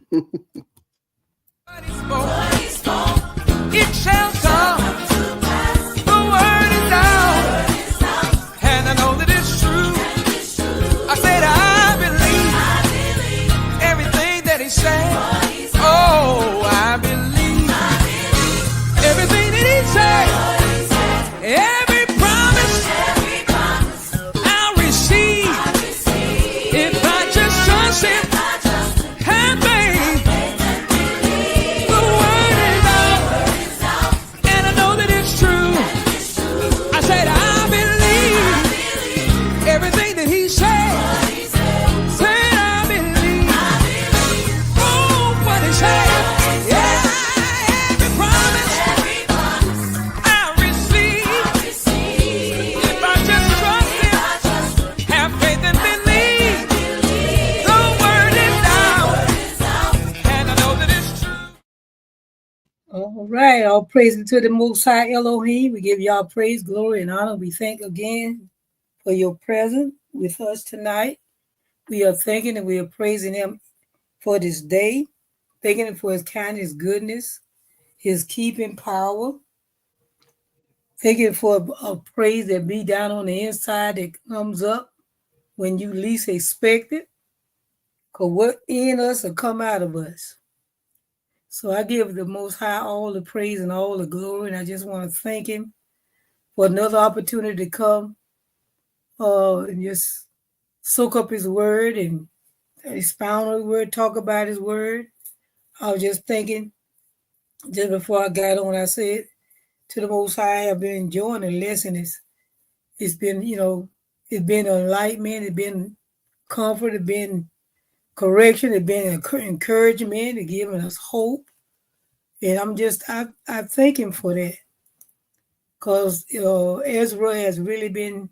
It shall come. The word is out, and I know that it's true. I said I believe everything that he said. Oh, I believe everything that he said. Every promise I'll receive if I just trust him. Have faith. The word is out, and I know that it's true. I said I believe everything that he said. Said I believe. Oh, what he said. Yeah, every promise I receive if I just trust him. Have faith and believe. The word is out, and I know that it's true. All right, all praise to the Most High Elohim. We give y'all praise, glory, and honor. We thank again for your presence with us tonight. We are thanking and we are praising him for this day, thanking him for his kindness, goodness, his keeping power. Thanking for a praise that be down on the inside that comes up when you least expect it. Because what in us will come out of us. So I give the Most High all the praise and all the glory, and I just want to thank him for another opportunity to come and just soak up his word and expound on his word, talk about his word. I was just thinking, just before I got on, I said to the Most High, I have been enjoying the lesson. It's been, it's been enlightenment, it's been comfort, it's been correction, it's been encouragement, it's giving us hope. And I thank him for that. Because Ezra has really been,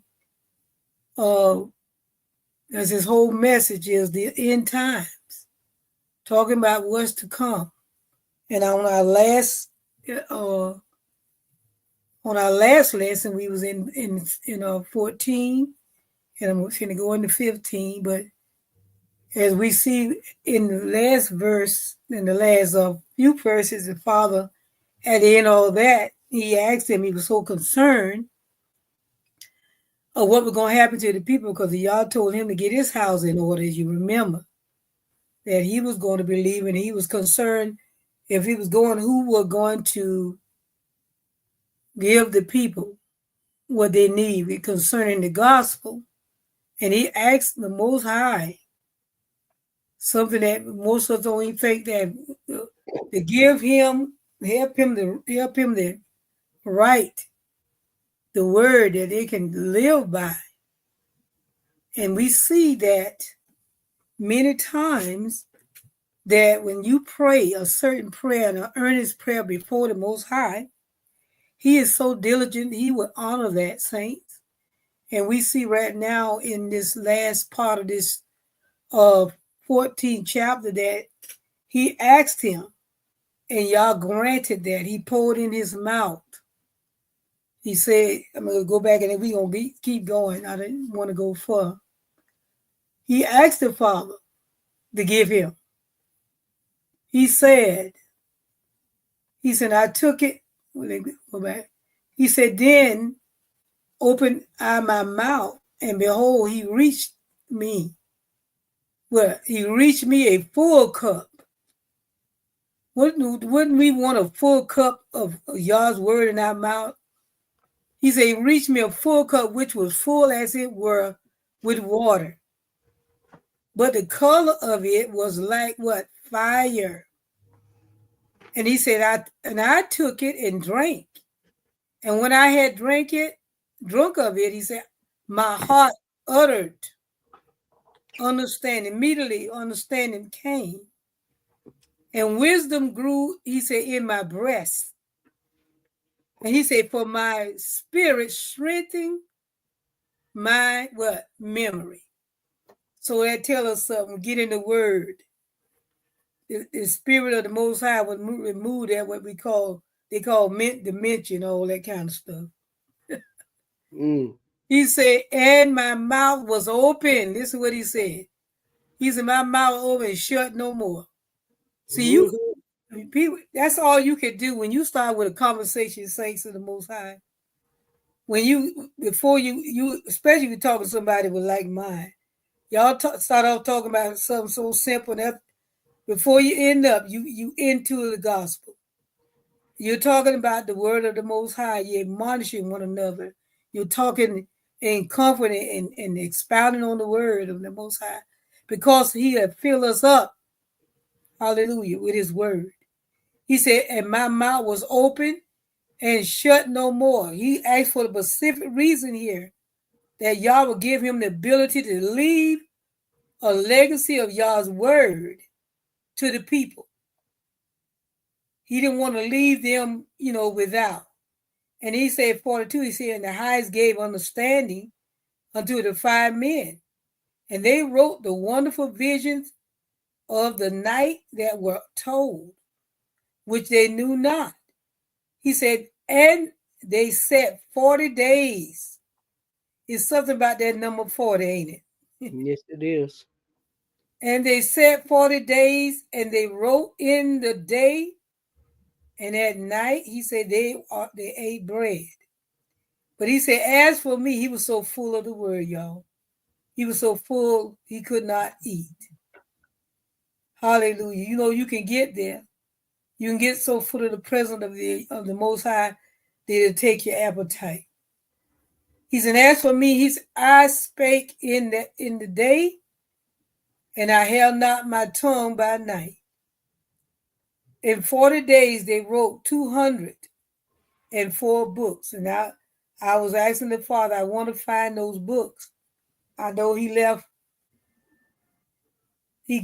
as his whole message is the end times, talking about what's to come. And on our last lesson, we was in 14, and I'm going to go into 15. But as we see in the last verse, in the last few verses, the Father, at the end of all that, he asked him, he was so concerned of what was going to happen to the people, because y'all told him to get his house in order, as you remember, that he was going to believe, and he was concerned if he was going, who were going to give the people what they need concerning the gospel. And he asked the Most High something that most of us don't even think, that to give him, help him to write the word that they can live by. And we see that many times, that when you pray a certain prayer, an earnest prayer before the Most High, he is so diligent, he will honor that, saints. And we see right now in this last part of this 14th chapter that he asked him, and y'all granted that. He poured in his mouth. He said, I'm going to go back, and then we're going to keep going. I didn't want to go far. He asked the Father to give him. He said, I took it. Go back. He said, then opened I my mouth, and behold, he reached me. Well, he reached me a full cup. Wouldn't we want a full cup of Yah's word in our mouth? He said, he reached me a full cup, which was full as it were with water. But the color of it was like what? Fire. And he said, I took it and drank. And when I had drunk of it, he said, my heart uttered understanding. Immediately understanding came. And wisdom grew, he said, in my breast. And he said, for my spirit strengthened my what? Memory. So that tells us something. Get in the word. The spirit of the Most High would remove that, what they call dementia and all that kind of stuff. He said, and my mouth was open. This is what he said. He said, my mouth open, shut no more. See, you people, that's all you can do when you start with a conversation, saints of the Most High. When you before you especially if you're talking to somebody with like mind, y'all start off talking about something so simple that before you end up, you into the gospel. You're talking about the word of the Most High. You're admonishing one another. You're talking and comforting and expounding on the word of the Most High because He had filled us up, hallelujah, with His word. He said, and my mouth was open and shut no more. He asked for the specific reason here that y'all will give him the ability to leave a legacy of y'all's word to the people. He didn't want to leave them, without. And he said, 42, he said, and the highest gave understanding unto the 5 men. And they wrote the wonderful visions of the night that were told, which they knew not. He said, and they set 40 days. It's something about that number 40, ain't it? Yes, it is. And they set 40 days, and they wrote in the day, and at night, he said they ate bread. But he said, as for me, he was so full of the word, y'all. He was so full, he could not eat. Hallelujah. You can get there. You can get so full of the presence of the Most High that it'll take your appetite. He said, as for me, I spake in the day, and I held not my tongue by night. In 40 days, they wrote 204 books. And I was asking the Father, I want to find those books. I know he left. He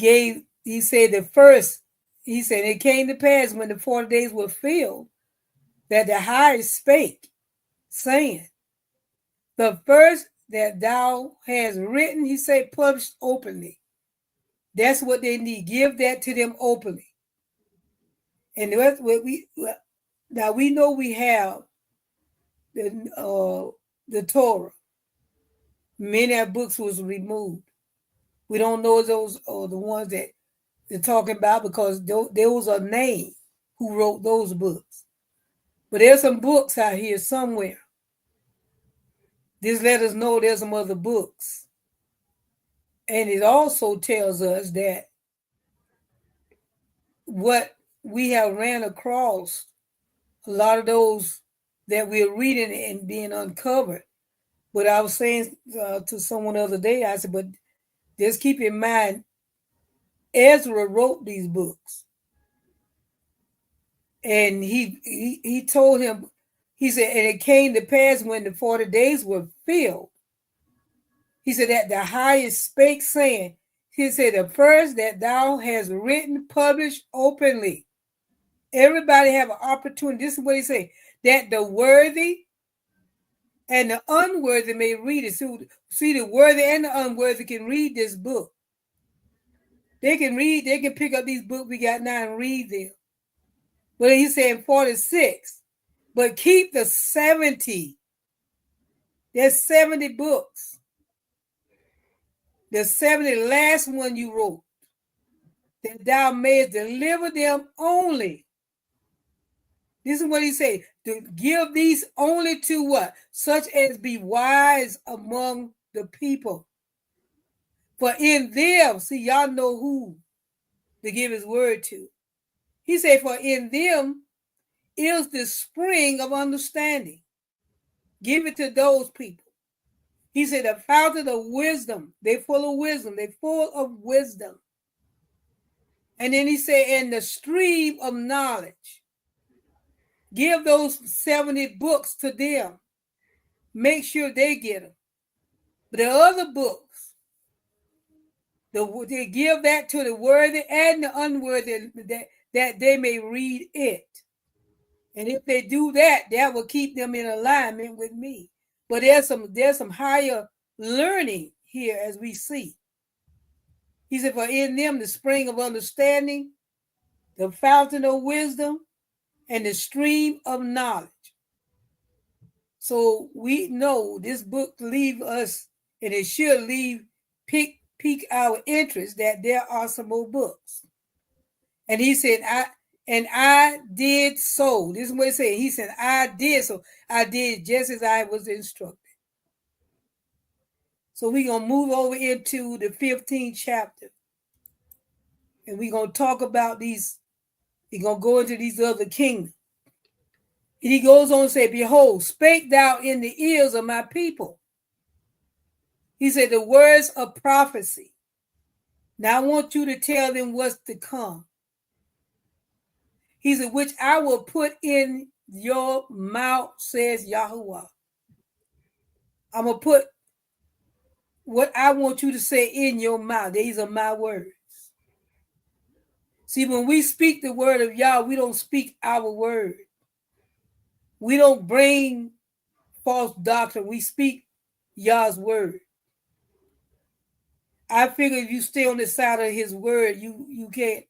said the first, he said, it came to pass when the 40 days were filled that the highest spake, saying, the first that thou hast written, he said, published openly. That's what they need. Give that to them openly. And that's what now we know we have the Torah. Many of books was removed. We don't know those are the ones that they're talking about because there was a name who wrote those books. But there's some books out here somewhere. This let us know there's some other books. And it also tells us that what we have ran across, a lot of those that we're reading and being uncovered. But I was saying to someone the other day, I said, but just keep in mind, Ezra wrote these books. And he told him, he said, and it came to pass when the 40 days were filled. He said that the highest spake, saying, he said, the first that thou hast written, published openly. Everybody have an opportunity. This is what he said, that the worthy and the unworthy may read it. So, see, the worthy and the unworthy can read this book. They can pick up these books we got now and read them. But he said 46, but keep the 70. There's 70 books. The 70 last one you wrote, that thou mayest deliver them only. This is what he said, to give these only to what? Such as be wise among the people. For in them, see, y'all know who to give his word to. He said, for in them is the spring of understanding. Give it to those people. He said, the fountain of wisdom. They're full of wisdom. They're full of wisdom. And then he said, and the stream of knowledge. Give those 70 books to them. Make sure they get them. But the other books, they give that to the worthy and the unworthy, that they may read it. And if they do that, that will keep them in alignment with me. But there's some higher learning here as we see. He said, for in them the spring of understanding, the fountain of wisdom, and the stream of knowledge. So we know this book leave us, and it should pique our interest that there are some more books. And he said, I did so. This is what he said. He said, I did so. I did just as I was instructed. So we're going to move over into the 15th chapter. And we're going to talk about these. We're going to go into these other kingdoms. And he goes on to say, behold, spake thou in the ears of my people. He said, the words of prophecy. Now I want you to tell them what's to come. He said, which I will put in your mouth, says Yahuwah. I'm going to put what I want you to say in your mouth. These are my words. See, when we speak the word of Yah, we don't speak our word. We don't bring false doctrine. We speak Yah's word. I figure if you stay on the side of his word, you can't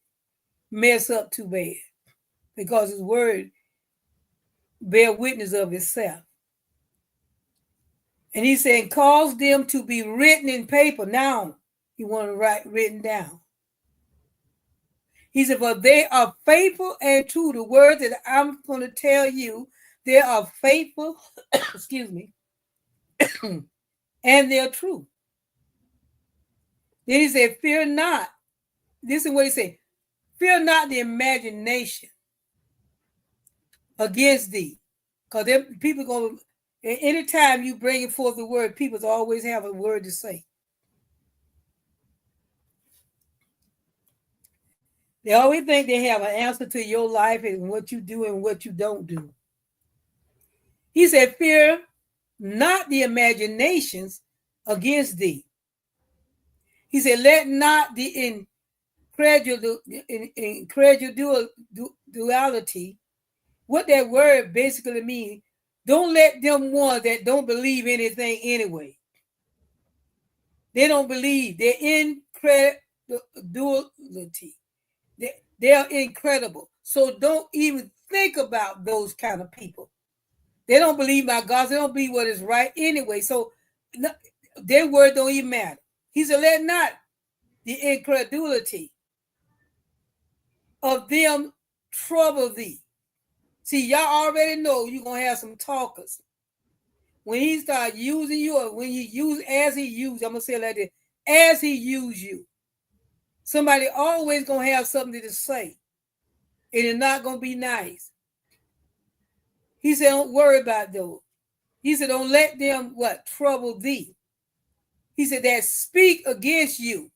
mess up too bad, because his word bear witness of itself. And he's saying, cause them to be written in paper. Now, you want to write written down. He said, for they are faithful and true. The words that I'm going to tell you, they are faithful, excuse me, and they're true. Then he said, fear not. This is what he said. Fear not the imagination against thee. Because people going to, anytime you bring forth the word, people always have a word to say. They always think they have an answer to your life and what you do and what you don't do. He said, fear not the imaginations against thee. He said, let not the incredulity, what that word basically means, don't let them ones that don't believe anything anyway. They don't believe. They're incredulity. They're incredible. So don't even think about those kind of people. They don't believe my God. They don't believe what is right anyway. So their word don't even matter. He said, let not the incredulity of them trouble thee. See, y'all already know you're going to have some talkers. When he start using you, or when he use, as he used, I'm going to say it like this, as he used you, somebody always going to have something to say. And it's not going to be nice. He said, don't worry about those. He said, don't let them, trouble thee. He said, that speak against you.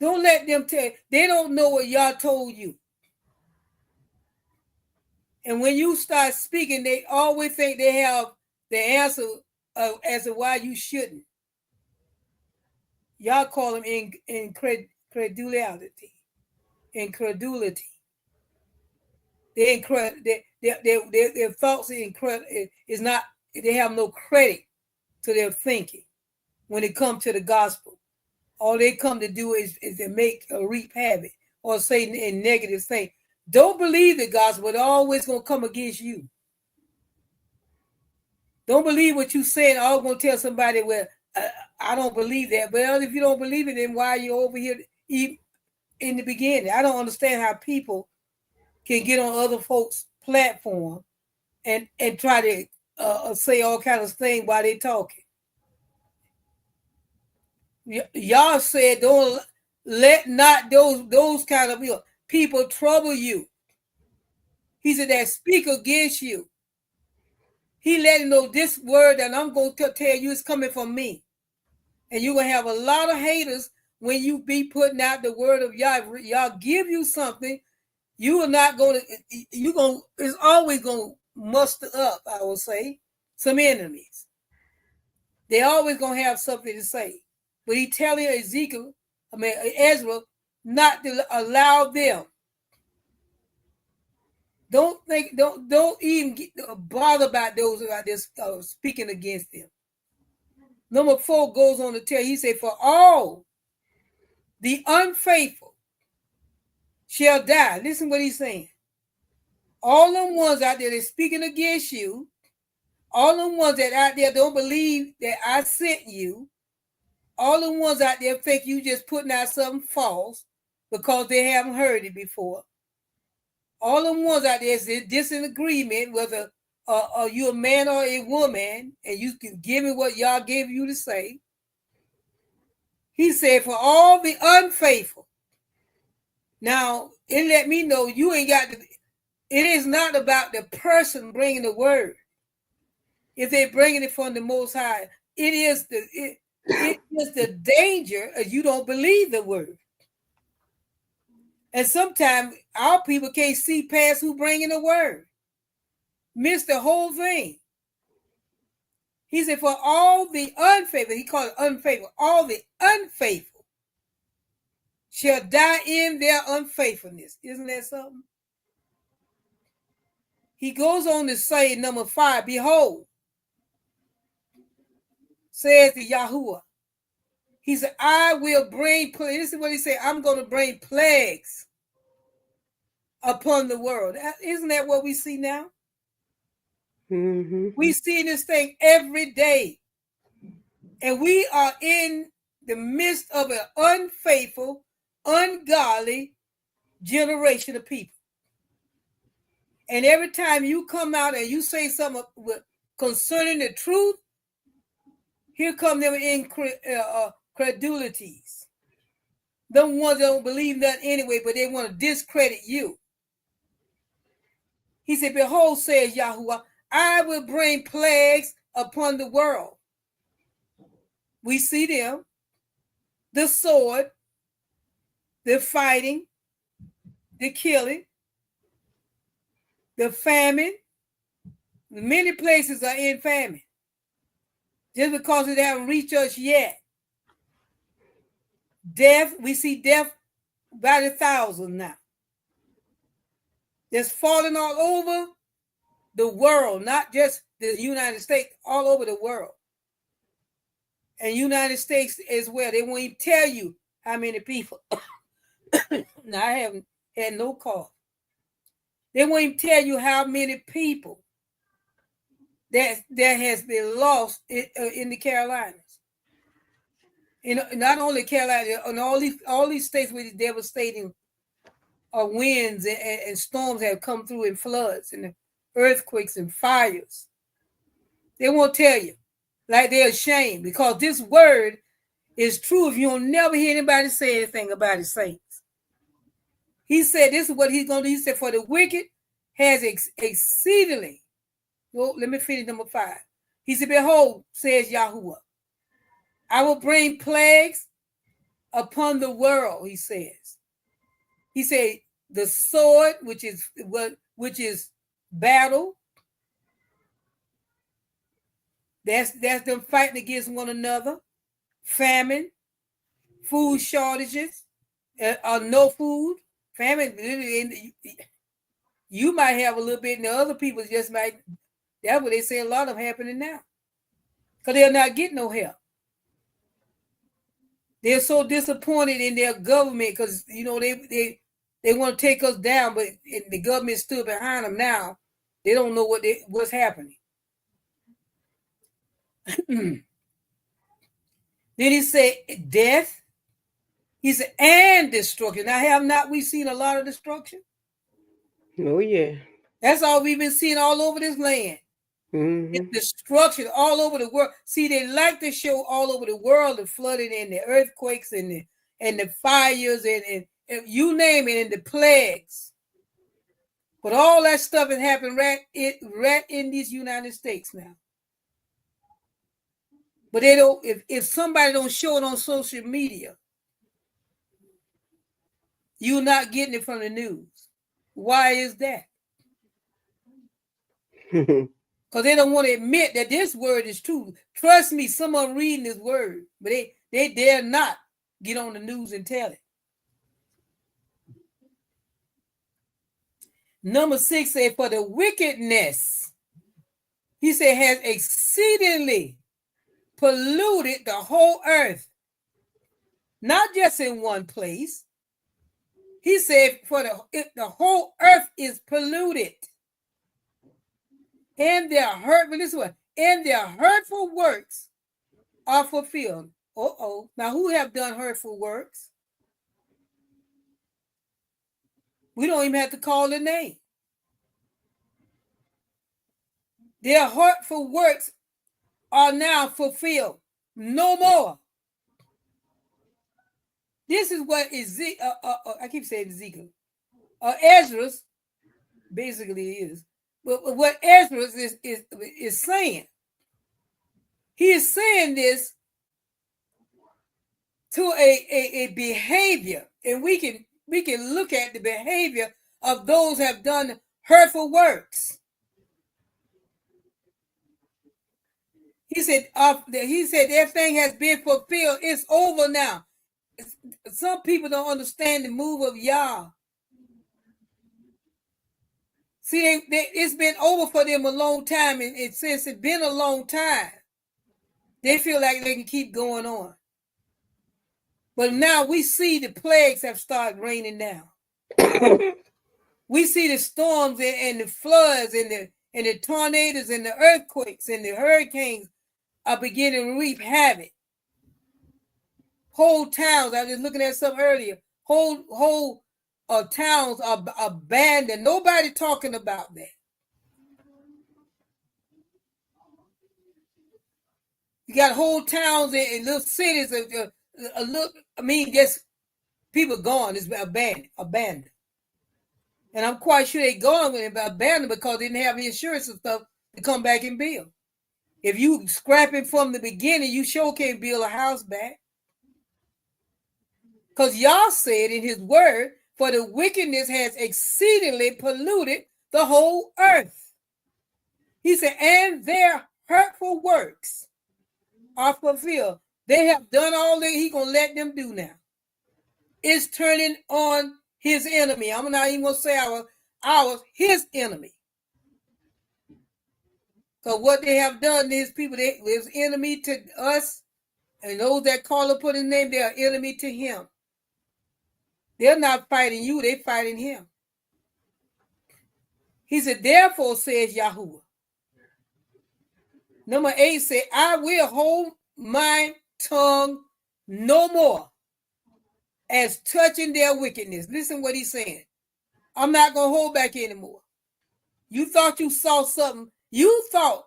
Don't let them tell, they don't know what y'all told you. And when you start speaking, they always think they have the answer as to why you shouldn't. Y'all call them incredulity. Incredulity. Their thoughts is not, they have no credit to their thinking when it comes to the gospel. All they come to do is to make or reap havoc or say in negative things. Don't believe the gospel, it's always going to come against you. Don't believe what you saying. I'm going to tell somebody, well, I don't believe that. Well, if you don't believe it, then why are you over here in the beginning? I don't understand how people can get on other folks' platform and try to say all kinds of things while they talking. Y'all said, don't let not those kind of people trouble you. He said that speak against you. He let him know this word that I'm going to tell you is coming from me. And you're going to have a lot of haters when you be putting out the word of Yah. Y'all give you something, you are not going to, it's always going to muster up, I will say, some enemies. They're always going to have something to say. But he telling Ezra, not to allow them. Don't even bother about those who are just speaking against them. Number 4 goes on to tell, he said, for all the unfaithful shall die. Listen what he's saying. All them ones out there that's speaking against you, all them ones that out there don't believe that I sent you, all them ones out there think you just putting out something false, because they haven't heard it before. All the ones out there is in agreement, whether you're a man or a woman, and you can give me what y'all gave you to say. He said, for all the unfaithful. Now, it let me know you ain't got to, it is not about the person bringing the word. If they're bringing it from the Most High, it is the danger of you don't believe the word. And sometimes our people can't see past who bringing the word. Miss the whole thing. He said, for all the unfaithful, he called it unfaithful, all the unfaithful shall die in their unfaithfulness. Isn't that something? He goes on to say, number 5, behold, says the Yahuwah. He said, I will bring, this is what he said, I'm going to bring plagues upon the world. Isn't that what we see now? Mm-hmm. We see this thing every day. And we are in the midst of an unfaithful, ungodly generation of people. And every time you come out and you say something concerning the truth, here come them incredulities. Them ones that don't believe that anyway, but they want to discredit you. He said, behold, says Yahuwah, I will bring plagues upon the world. We see them, the sword, the fighting, the killing, the famine. Many places are in famine. Just because it haven't reached us yet. Death, we see death by the thousands now. Just falling all over the world, not just the United States, all over the world. And United States as well. They won't even tell you how many people. Now, I haven't had no call. They won't even tell you how many people that has been lost in the Carolinas. Not only Carolina, and all these states where the devastating winds and storms have come through, and floods and earthquakes and fires. They won't tell you, like they're ashamed, because this word is true. If you don't never hear anybody say anything about his saints, he said this is what he's going to do. He said, for the wicked has exceedingly. Well, let me finish number 5. He said, behold, says Yahuwah, I will bring plagues upon the world, he says. He said, the sword, which is battle. That's them fighting against one another. Famine, food shortages, no food. Famine, you might have a little bit, and the other people just might. That's what they say a lot of happening now. Because they're not getting no help. They're so disappointed in their government because, they want to take us down, but the government stood behind them now. They don't know what's happening. Then he said, death. He said, and destruction. Now, have not we seen a lot of destruction? Oh, yeah. That's all we've been seeing all over this land. Mm-hmm. It's destruction all over the world. See, they like to show all over the world the flooding and the earthquakes and the fires and you name it, and the plagues. But all that stuff has happened right in these United States now. But they don't. If somebody don't show it on social media, you're not getting it from the news. Why is that? Because they don't want to admit that this word is true. Trust me, someone reading this word, but they dare not get on the news and tell it. Number 6 said, for the wickedness, he said, has exceedingly polluted the whole earth. Not just in one place. He said, for the whole earth is polluted. And their hurtful works are fulfilled. Now who have done hurtful works? We don't even have to call the name. Their hurtful works are now fulfilled. No more. This is what I keep saying Ezekiel. Esdras basically is. But what Esdras is saying, he is saying this to a behavior, and we can look at the behavior of those who have done hurtful works. He said everything has been fulfilled. It's over now. Some people don't understand the move of Yah. See, it's been over for them a long time, and since it's been a long time, they feel like they can keep going on. But now we see the plagues have started raining down. We see the storms and the floods and the tornadoes and the earthquakes and the hurricanes are beginning to reap havoc. Whole towns, I was just looking at something earlier, whole towns are abandoned. Nobody talking about that. You got whole towns and little cities, just people gone. It's abandoned. And I'm quite sure they gone with it abandoned because they didn't have the insurance and stuff to come back and build. If you scrapping from the beginning, you sure can't build a house back. Because Yah said in his word, for the wickedness has exceedingly polluted the whole earth. He said, and their hurtful works are fulfilled. They have done all that he's going to let them do now. It's turning on his enemy. I'm not even going to say ours, his enemy. So what they have done, these people, there's enemy to us, and those that call upon his name, they are enemy to him. They're not fighting you, they're fighting him. He said, therefore, says Yahuwah. Number 8 said, I will hold my tongue no more as touching their wickedness. Listen what he's saying. I'm not going to hold back anymore. You thought you saw something. You thought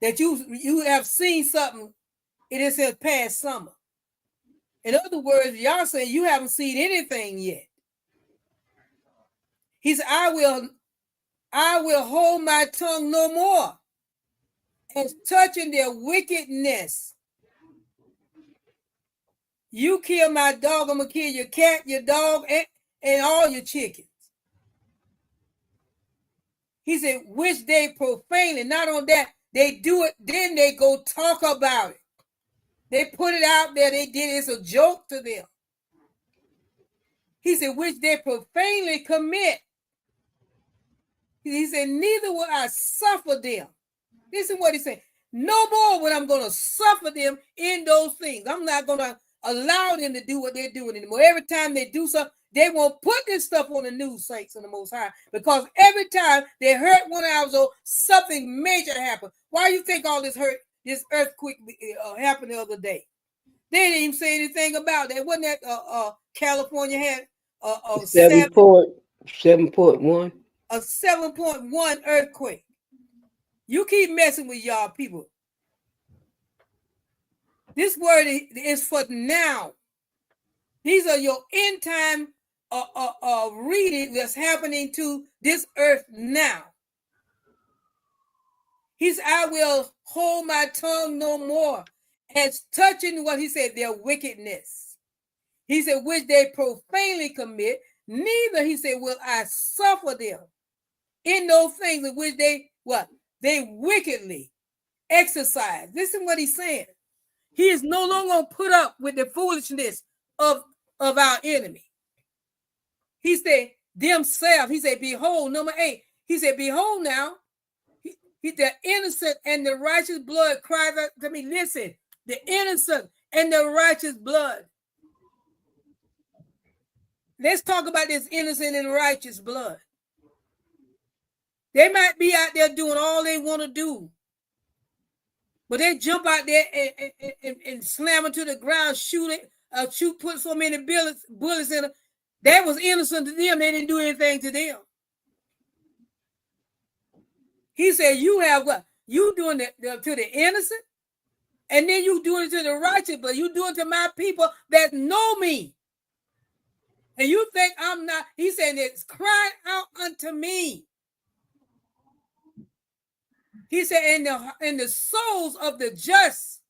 that you have seen something. It is a past summer. In other words, y'all saying you haven't seen anything yet. He said, I will hold my tongue no more as touching their wickedness. You kill my dog, I'm going to kill your cat, your dog, and all your chickens. He said, which they profanely. Not on that, they do it, then they go talk about it. They put it out there, they did it, it's a joke to them. He said, which they profanely commit. He said, neither will I suffer them. This is what he said. No more when I'm going to suffer them in those things. I'm not going to allow them to do what they're doing anymore. Every time they do something, they won't put this stuff on the news, saints of the Most High, because every time they hurt one hour old, something major happened. Why do you think all this earthquake happened the other day? They didn't even say anything about that. Wasn't that California had 7.1? A 7.1 earthquake. You keep messing with y'all people. This word is for now. These are your end time reading that's happening to this earth now. He said, I will hold my tongue no more as touching what he said, their wickedness. He said, which they profanely commit, neither, he said, will I suffer them in those things in which they wickedly exercise. Listen what he's saying. He is no longer going to put up with the foolishness of our enemy. He said, themselves, he said, behold, number 8, he said, behold now, the innocent and the righteous blood cries out to me. Listen, the innocent and the righteous blood. Let's talk about this innocent and righteous blood. They might be out there doing all they want to do, but they jump out there and slam it to the ground, put so many bullets in them. That was innocent to them. They didn't do anything to them. He said, you have what? You doing it to the innocent, and then you doing it to the righteous, but you doing it to my people that know me. And you think I'm not, he said, it's crying out unto me. He said, in the souls of the just,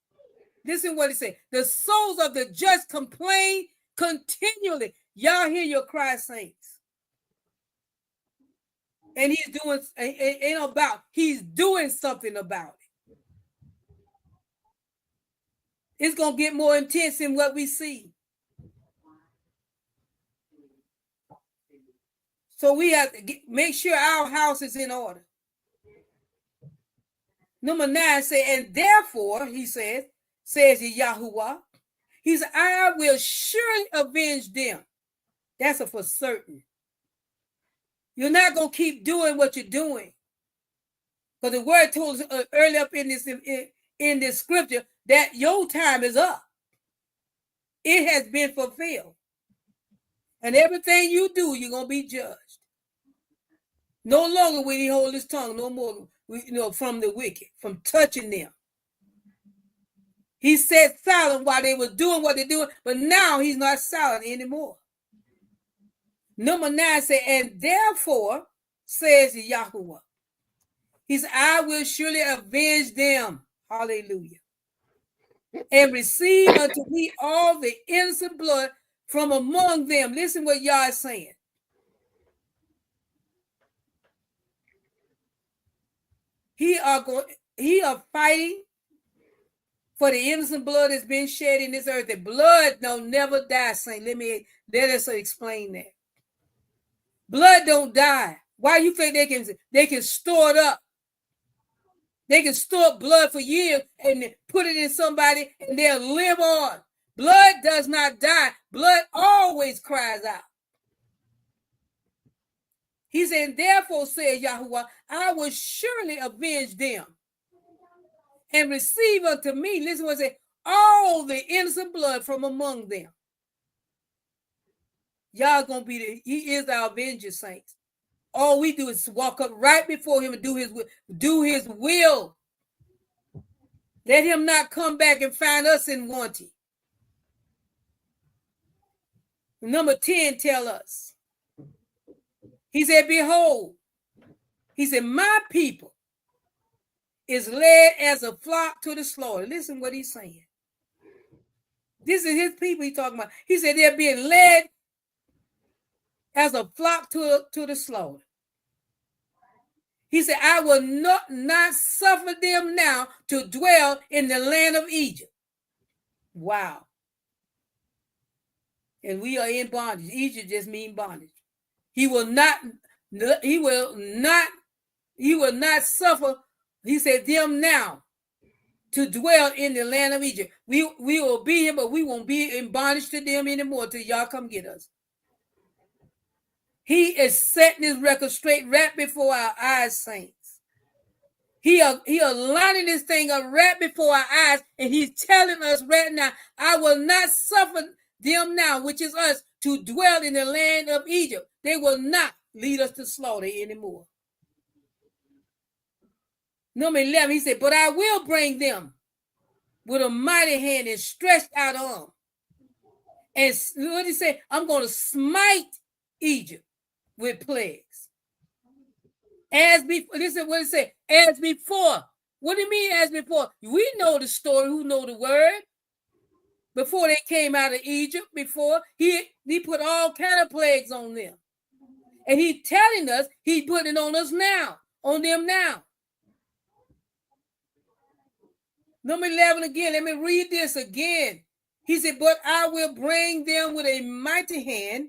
listen what he said, the souls of the just complain continually. Y'all hear your cry, saints. And he's doing, he's doing something about it. It's going to get more intense than what we see. So we have to make sure our house is in order. Number 9 says, and therefore, he says Yahuwah, he said, I will surely avenge them. That's a for certain. You're not going to keep doing what you're doing. Because the word told us early up in this scripture that your time is up. It has been fulfilled. And everything you do, you're going to be judged. No longer will he hold his tongue, no more, from the wicked, from touching them. He said silent while they were doing what they're doing, but now he's not silent anymore. Number 9 says, and therefore, says Yahuwah, he said, I will surely avenge them. Hallelujah. And receive unto me all the innocent blood from among them. Listen what y'all is saying. He are fighting for the innocent blood that's been shed in this earth. The blood don't never die, saint. Let us explain that. Blood don't die. Why you think they can store it up? They can store up blood for years and put it in somebody and they'll live on. Blood does not die. Blood always cries out. He said, therefore, said Yahuwah, I will surely avenge them and receive unto me, listen what it said, all the innocent blood from among them. Y'all gonna be he is our avenger, saints. All we do is walk up right before him and do his will. Let him not come back and find us in wanting. Number 10 tell us. He said, behold, he said, my people is led as a flock to the slaughter. Listen what he's saying. This is his people he's talking about. He said they're being led as a flock to the slaughter. He said, I will not suffer them now to dwell in the land of Egypt. Wow. And we are in bondage. Egypt just means bondage. He will not suffer, he said, them now to dwell in the land of Egypt. We will be here, but we won't be in bondage to them anymore till y'all come get us. He is setting his record straight right before our eyes, saints. He lining this thing up right before our eyes, and he's telling us right now, I will not suffer them now, which is us, to dwell in the land of Egypt. They will not lead us to slaughter anymore. Number 11, he said, but I will bring them with a mighty hand and stretched out arm. And what did he say? I'm going to smite Egypt with plagues. As before, this is what it said, as before. What do you mean as before? We know the story, who know the word. Before they came out of Egypt, before he put all kind of plagues on them. And he's telling us, he's putting it on us now, on them now. Number 11 again, let me read this again. He said, but I will bring them with a mighty hand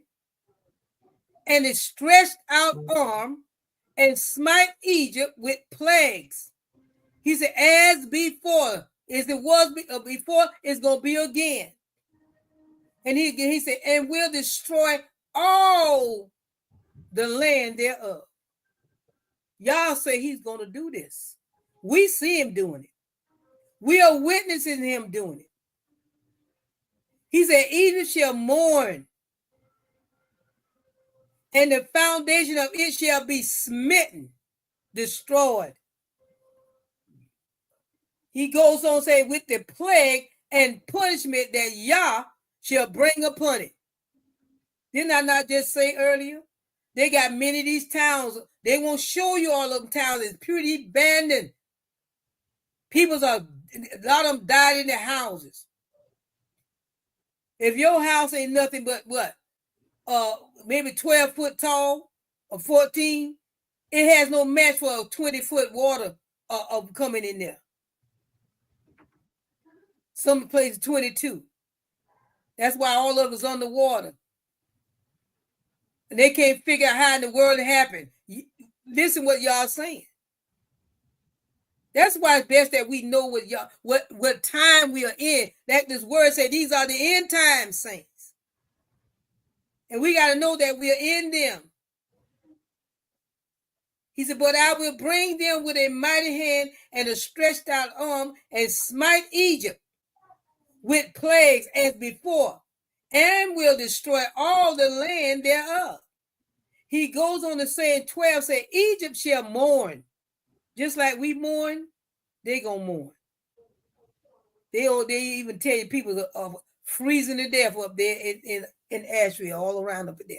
and a stretched out arm and smite Egypt with plagues. He said, as before, as it was before, it's going to be again. And he said, and will destroy all the land thereof. Y'all say he's going to do this. We see him doing it. We are witnessing him doing it. He said, Egypt shall mourn and the foundation of it shall be smitten, destroyed. He goes on to say, with the plague and punishment that Yah shall bring upon it. Didn't I not just say earlier? They got many of these towns. They won't show you all of them towns. It's pretty abandoned. A lot of them died in their houses. If your house ain't nothing but what? Maybe 12 foot tall or 14, it has no match for a 20-foot water of coming in there. Some places 22. That's why all of us underwater. And they can't figure out how in the world it happened. Listen what y'all saying. That's why it's best that we know what time we are in. That this word said these are the end time saints. And we got to know that we are in them. He said, but I will bring them with a mighty hand and a stretched out arm and smite Egypt with plagues as before, and will destroy all the land thereof. He goes on to say in 12, say, Egypt shall mourn. Just like we mourn, they gonna mourn. They even tell you people are freezing to death up there in Asheville, all around up there.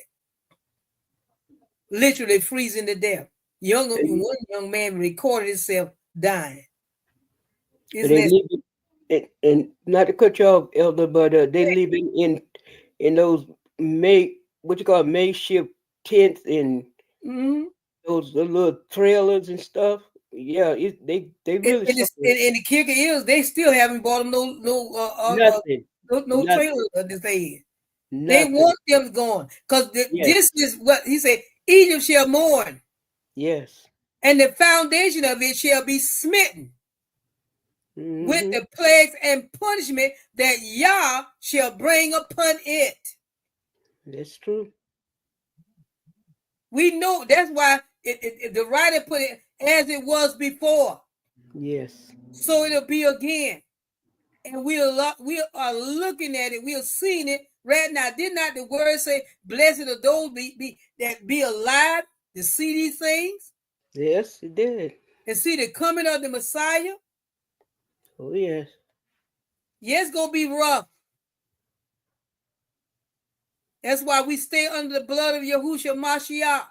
Literally freezing to death. One young man recorded himself dying. And not to cut you off, Elder, but they living in those makeshift tents and those little trailers and stuff. Yeah, they really. And the kicker is they still haven't bought them nothing. No trailer to say. They want them gone because this is what he said. Egypt shall mourn. Yes. And the foundation of it shall be smitten with the plagues and punishment that Yah shall bring upon it. That's true. We know that's why the writer put it as it was before. Yes. So it'll be again. And we are looking at it. We are seeing it right now. Did not the word say, blessed are those that be alive to see these things? Yes, it did. And see the coming of the Messiah? Oh, yes. Yes, it's going to be rough. That's why we stay under the blood of Yahushua Mashiach.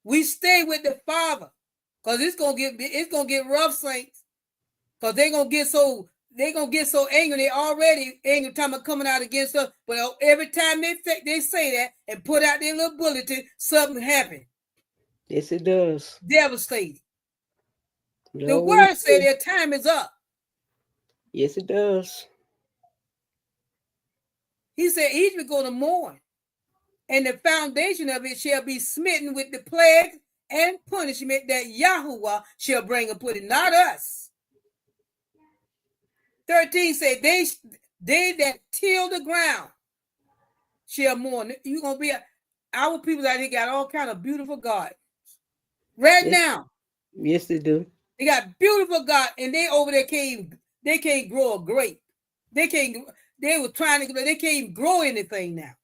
We stay with the Father. Because it's gonna get rough, saints. Because they're gonna get so angry. They already angry time of coming out against us. But every time they say that and put out their little bulletin, something happened. Yes, it does. Devastating. The word said their time is up. Yes, it does. He said Egypt going to mourn, and the foundation of it shall be smitten with the plague and punishment that Yahuwah shall bring upon it, not us. 13 say they that till the ground shall mourn. You're gonna be our people out here got all kind of beautiful gardens right now. Yes, they do. They got beautiful gardens, and they over there can't grow a grape. They can't grow anything now.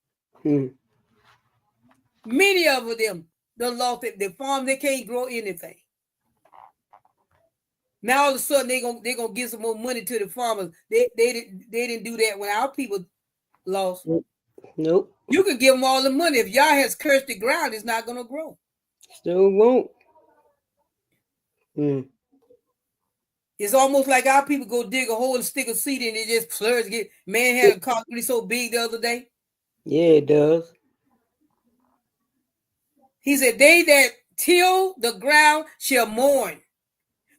Many of them done lost their farm. They can't grow anything. Now all of a sudden they're gonna give some more money to the farmers. They didn't do that when our people lost. Nope. You can give them all the money. If Yah has cursed the ground, it's not gonna grow. Still won't. It's almost like our people go dig a hole and stick a seed in it, just floods. Man had a concrete so big the other day. Yeah, it does. He said, they that till the ground shall mourn,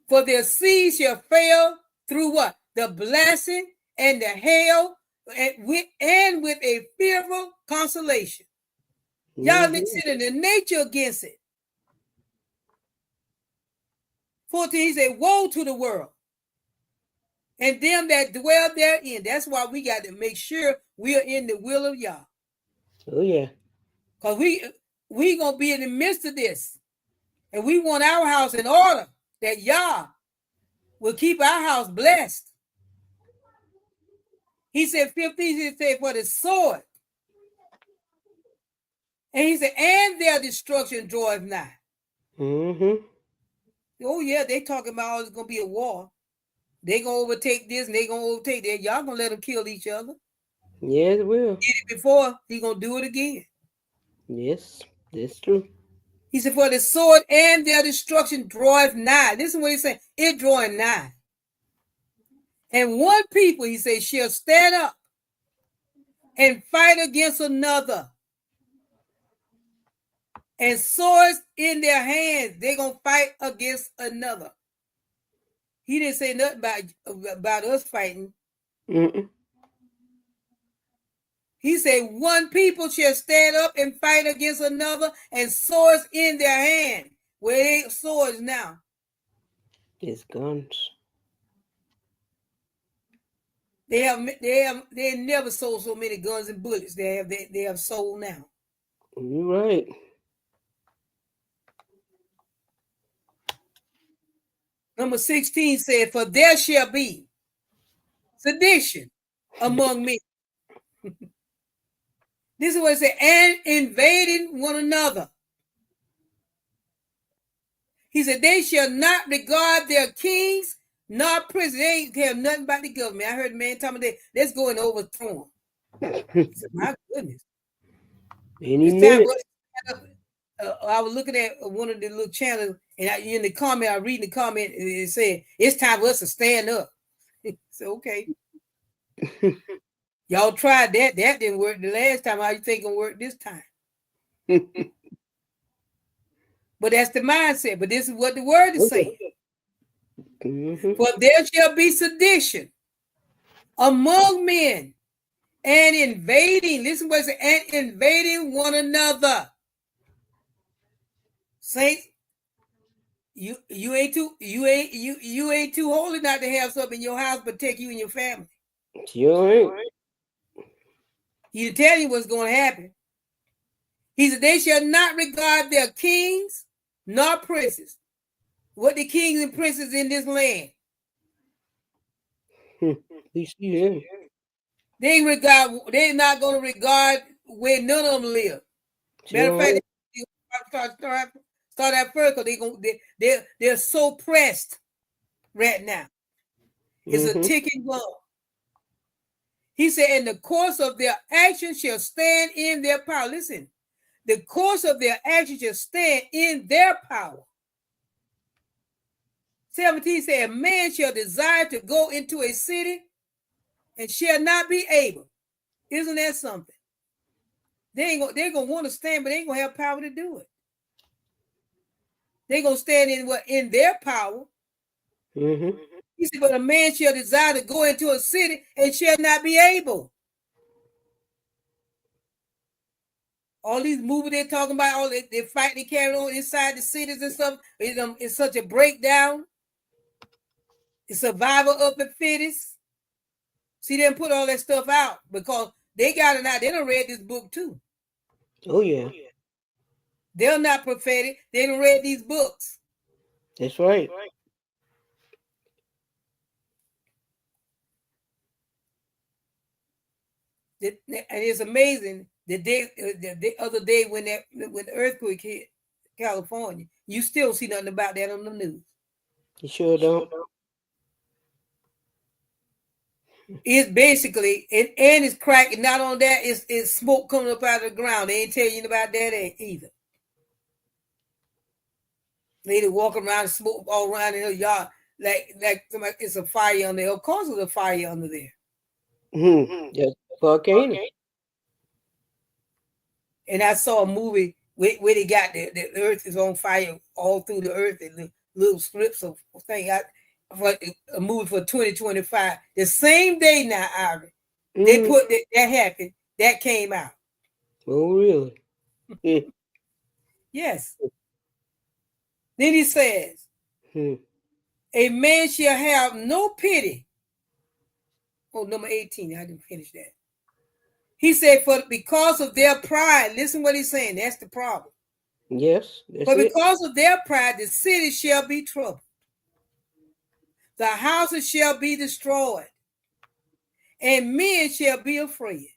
for their seed shall fail through what? The blessing and the hail, and with a fearful consolation. Y'all consider the nature against it. 14, he said, woe to the world and them that dwell therein. That's why we got to make sure we are in the will of Yah. Oh, yeah. Because we going to be in the midst of this. And we want our house in order, that Yah will keep our house blessed. He said, 15, he said, for the sword And he said, and their destruction draweth nigh. Mm-hmm. Oh, yeah, they talking about it's going to be a war. They going to overtake this and they going to overtake that. Y'all going to let them kill each other. Yes, it will. Did it before, he going to do it again. Yes, that's true. He said, for the sword and their destruction draweth nigh. Listen what he said. It draweth nigh. And one people, he said, shall stand up and fight against another. And swords in their hands, they're going to fight against another. He didn't say nothing about us fighting. Mm-mm. He said, one people shall stand up and fight against another, and swords in their hand. Where they swords now? It's guns. They never sold so many guns and bullets. They have sold now. You're right. Number 16 said, for there shall be sedition among men. This is what it said, and invading one another. He said, they shall not regard their kings, nor princes. They ain't care nothing about the government. I heard a man talking about that. Let's go and overthrow them. He said, my goodness. Any It's time minute. I was looking at one of the little channels, and in the comment, I read the comment, and it said, it's time for us to stand up. So, okay. Y'all tried that. That didn't work the last time. How you think it'll work this time? But that's the mindset. But this is what the word is saying. Mm-hmm. For there shall be sedition among men, and invading. Listen what it says, and invading one another. Saints, you ain't too holy not to have something in your house protect you and your family. Sure ain't. He'll tell you what's going to happen. He said, they shall not regard their kings nor princes. What the kings and princes in this land? You see them. They're not going to regard where none of them live. Matter of fact, start at first because they're so pressed right now. It's a ticking bomb. He said, in the course of their action shall stand in their power. Listen, the course of their action shall stand in their power. 17 said, a man shall desire to go into a city and shall not be able. Isn't that something? They're going to want to stand, but they ain't going to have power to do it. They're going to stand in their power. Mm-hmm. He said, but a man shall desire to go into a city and shall not be able. All these movies they're talking about, all they're fighting, carrying on inside the cities and stuff. It's such a breakdown. It's survival of the fittest. See, they didn't put all that stuff out because they got it out. They done read this book too. Oh yeah. They're not prophetic. They done read these books. That's right. And it's amazing that the other day when the earthquake hit California, you still see nothing about that on the news. You sure don't? It's basically and it's cracking. Not on that, it's smoke coming up out of the ground. They ain't telling you about that either. Lady walking around and smoke all around in her yard like it's a fire under there. Of course, there's a fire under there. Just volcano. And I saw a movie where they got the earth is on fire all through the earth and the little strips of thing. A movie for 2025. The same day now, Ivy, they put that happened. That came out. Oh, really? Yes. Then he says, a man shall have no pity. Oh, number 18. I didn't finish that. He said, because of their pride, listen what he's saying. That's the problem. Yes. But because of their pride, the city shall be troubled. The houses shall be destroyed, and men shall be afraid.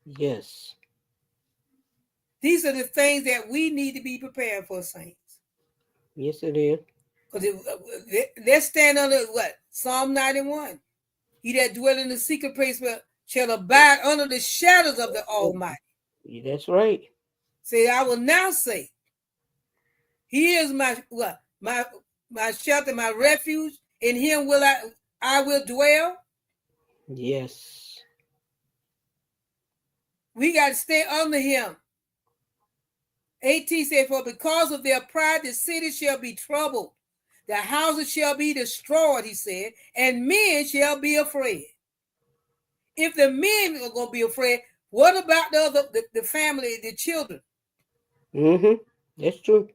Yes. These are the things that we need to be prepared for, saints. Yes, it is. Because let's stand under what? Psalm 91. He that dwell in the secret place shall abide under the shadows of the Almighty. That's right. Say, I will now say, He is my what? My shelter, my refuge. In Him will I will dwell. Yes. We got to stay under Him. 18 said, for because of their pride, the city shall be troubled. The houses shall be destroyed, he said, and men shall be afraid. If the men are going to be afraid, what about the family, the children? Mm-hmm. That's true.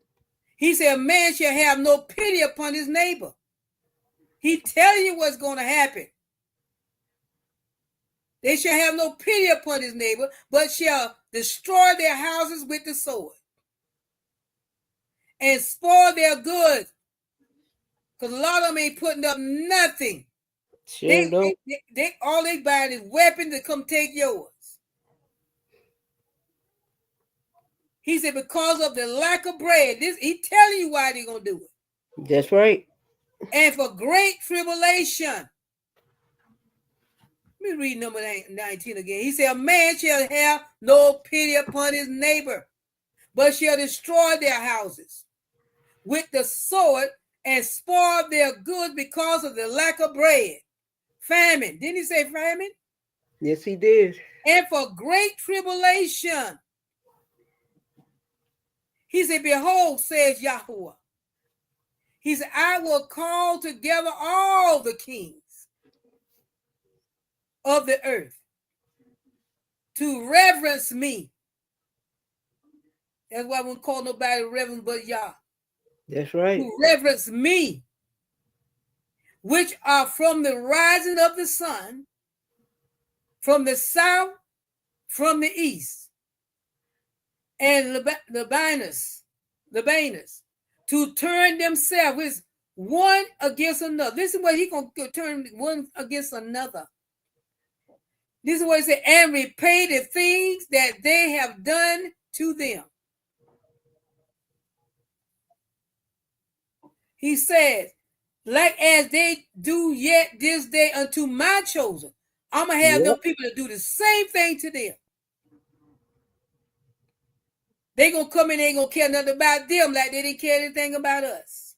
He said, man shall have no pity upon his neighbor. He telling you what's going to happen. They shall have no pity upon his neighbor, but shall destroy their houses with the sword and spoil their goods. Because a lot of them ain't putting up nothing. Sure don't. They all they buying is weapons to come take yours. He said, because of the lack of bread, he telling you why they're going to do it. That's right. And for great tribulation. Let me read number 19 again. He said, a man shall have no pity upon his neighbor, but shall destroy their houses with the sword and spoil their goods because of the lack of bread. Famine. Didn't he say famine? Yes, he did. And for great tribulation. He said, behold, says Yahweh. He said, I will call together all the kings of the earth to reverence me. That's why I won't call nobody reverence but Yah. That's right. To reverence me, which are from the rising of the sun, from the south, from the east, and Libanus, to turn themselves one against another. This is what he going to turn one against another. This is what he said, and repay the things that they have done to them. He says, like as they do yet this day unto my chosen, I'm going to have them people to do the same thing to them. They going to come in, they ain't going to care nothing about them like they didn't care anything about us.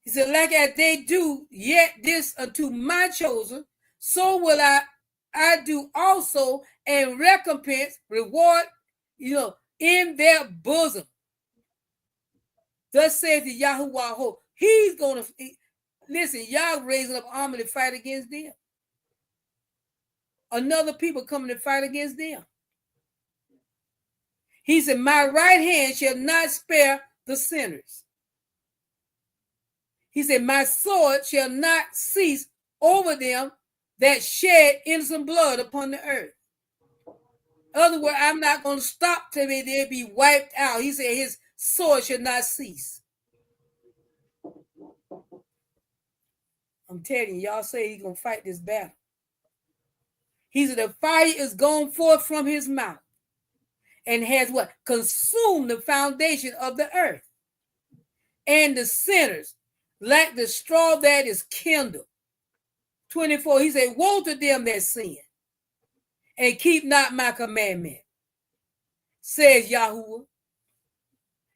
He said, like as they do yet this unto my chosen, so will I do also, and recompense, reward, in their bosom. Thus says the Yahuwah. He's going to, listen, y'all raising up army to fight against them. Another people coming to fight against them. He said, my right hand shall not spare the sinners. He said, my sword shall not cease over them that shed innocent blood upon the earth. In other words, I'm not going to stop till they be wiped out. He said his sword shall not cease. I'm telling you, y'all say he's going to fight this battle. He said the fire is going forth from his mouth and has what? Consumed the foundation of the earth. And the sinners, like the straw that is kindled. 24, he said, woe to them that sin and keep not my commandment, says Yahuwah.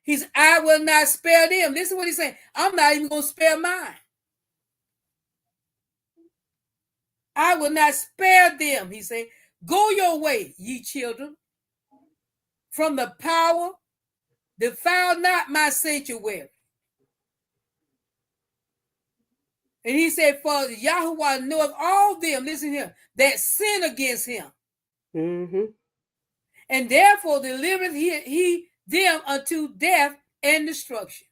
He said, I will not spare them. This is what he's saying. I'm not even going to spare mine. I will not spare them. He said, go your way, ye children, from the power, defile not my sanctuary. And he said, for Yahuwah knoweth all them, listen here, that sin against him. Mm-hmm. And therefore delivereth he them unto death and destruction.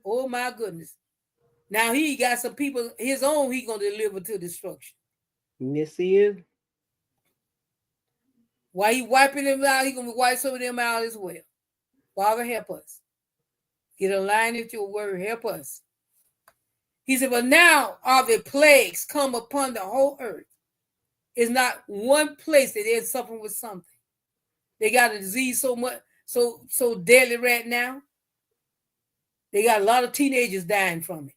Oh my goodness. Now he got some people, his own, he going to deliver to destruction. Yes, he is. While he wiping them out, he going to wipe some of them out as well. Father, help us. Get aligned with your word. Help us. He said, but now are the plagues come upon the whole earth. It's not one place that they're suffering with something. They got a disease so much, so deadly right now. They got a lot of teenagers dying from it.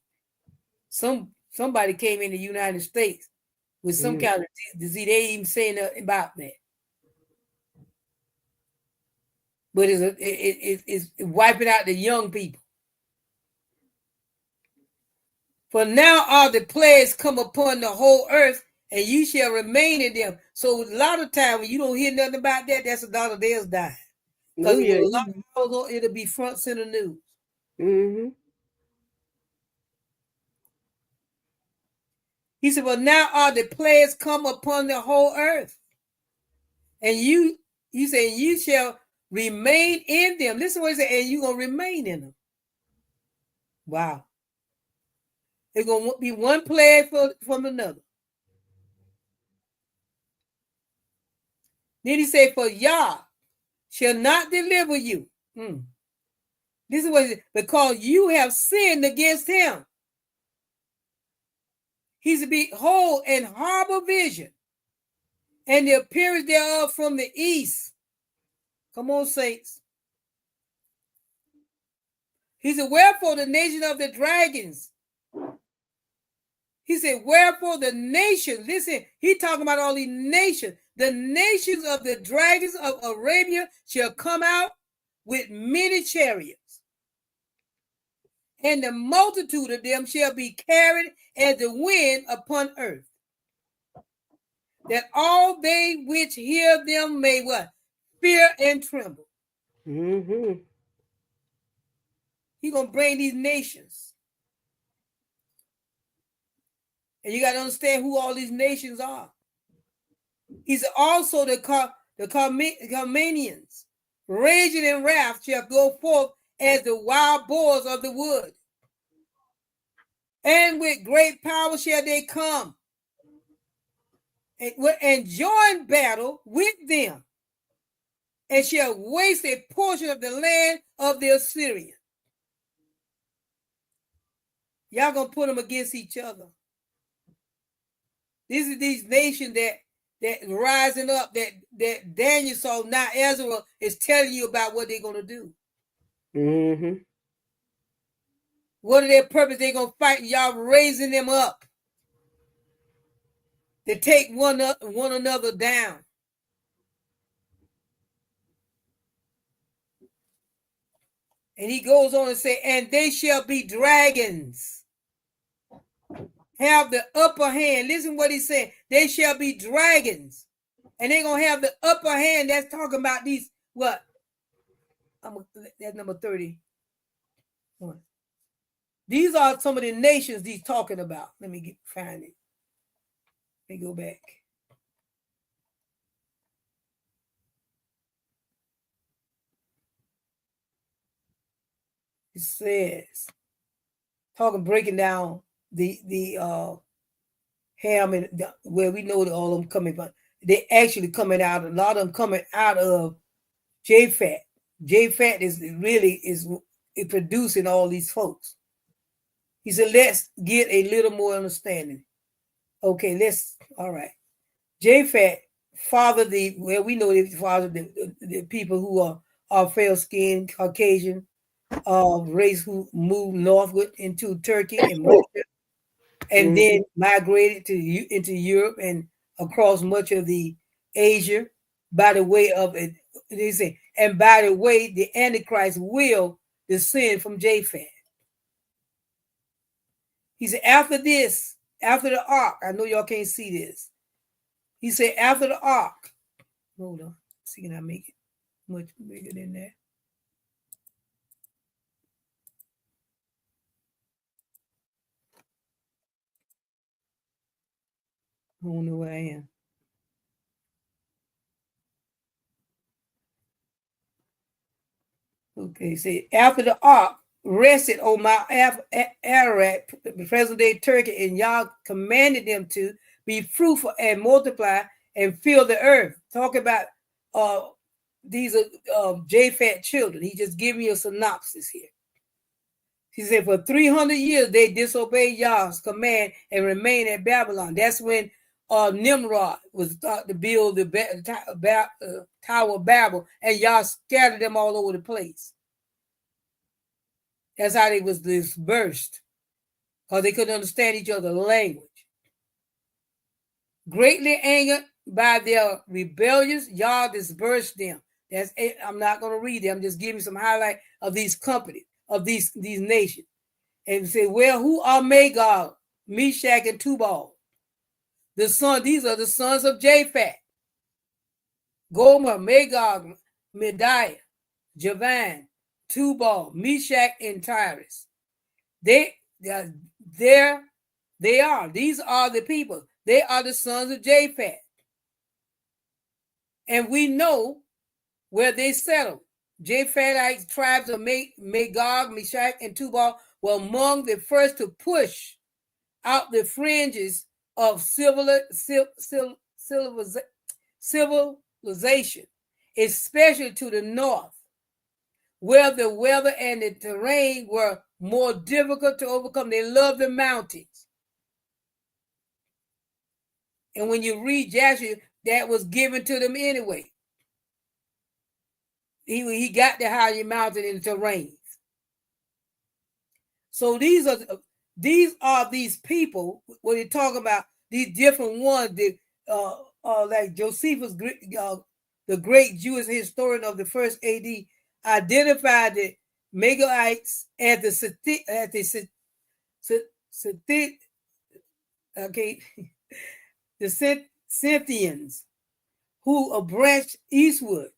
Somebody came in the United States with some kind of disease. They ain't even saying nothing about that. But it's wiping out the young people. For now are the plagues come upon the whole earth, and you shall remain in them. So a lot of time when you don't hear nothing about that, that's a dollar theirs dying. Because a lot of hours, it'll be front center news. He said, well, now are the plagues come upon the whole earth. And you say, you shall remain in them. Listen to what he said, and you're going to remain in them. Wow. It's going to be one plague from another. Then he said, for Yah shall not deliver you. This is what he said, because you have sinned against him. He's to behold and harbor vision, and the appearance thereof from the east. Come on, saints. He said, wherefore the nation of the dragons. He said, wherefore the nation, listen, he talking about all these nations. The nations of the dragons of Arabia shall come out with many chariots, and the multitude of them shall be carried as the wind upon earth, that all they which hear them may what? Fear and tremble. He's going to bring these nations. And you got to understand who all these nations are. He's also the Carmanians, raging in wrath, shall go forth as the wild boars of the wood. And with great power shall they come and join battle with them, and shall waste a portion of the land of the Assyrians. Y'all gonna put them against each other. These are these nations that rising up that Daniel saw. Now Ezra is telling you about what they're gonna do. What are their purpose? They're gonna fight. Y'all raising them up to take one another down. And he goes on and say, and they shall be dragons, have the upper hand. Listen what he's saying. They shall be dragons, and they're going to have the upper hand. That's talking about these, what? That's number 30. These are some of the nations he's talking about. Let me find it. Let me go back. It says, breaking down the Ham and where we know that all of them coming from. They actually coming out. A lot of them coming out of Japhet. Japhet is producing all these folks. He said, let's get a little more understanding. Okay, all right. Japhet fathered we know they fathered the people who are fair-skinned, Caucasian, race who moved northward into Turkey and Russia, and then migrated into Europe and across much of the Asia by the way of it. They say, and by the way, the Antichrist will descend from Japhet. He said, after the ark, I know y'all can't see this. He said, after the ark, hold on, see, can I make it much bigger than that? I don't know where I am. Okay, see, after the ark rested on Mount Ararat, the present-day Turkey, and Yah commanded them to be fruitful and multiply and fill the earth. Talk about these are Japhet children. He just gave me a synopsis here. He said, for 300 years they disobeyed Yah's command and remained at Babylon. That's when Nimrod was thought to build the Tower of Babel, and y'all scattered them all over the place. That's how they was dispersed, because they couldn't understand each other's language. Greatly angered by their rebellions, y'all dispersed them. That's it. I'm not going to read it. I'm just giving some highlight of these companies, of these nations. And say, well, who are Magog, Meshach, and Tubal? These are the sons of Japhet. Gomer, Magog, Mediah, Javan, Tubal, Meshach, and Tyrus. They are. These are the people. They are the sons of Japhet. And we know where they settled. Japhetite tribes of Magog, Meshach, and Tubal were among the first to push out the fringes of civilization, especially to the north, where the weather and the terrain were more difficult to overcome. They loved the mountains. And when you read Joshua, that was given to them anyway. He got the higher mountain and terrains. So these are these people, when you talk about these different ones, like Josephus, the great Jewish historian of the first AD, identified the Megahites as the Scythians, who branched eastward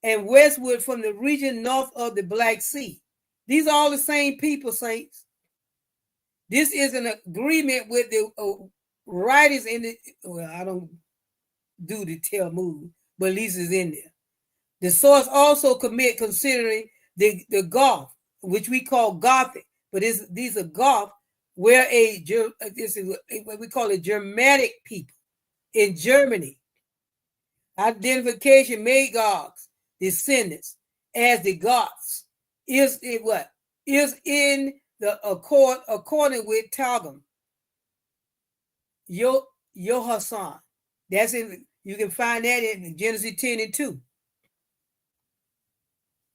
and westward from the region north of the Black Sea. These are all the same people, saints. This is an agreement with the writers in the, well, I don't do the Talmud, but at least it's in there. The source also considering the Goth, which we call Gothic, but these are Goth, where this is what we call a Germanic people in Germany. Identification Magog's descendants as the Goths is in the according with Targum, Yohasan. That's in, you can find that in Genesis 10 and 2.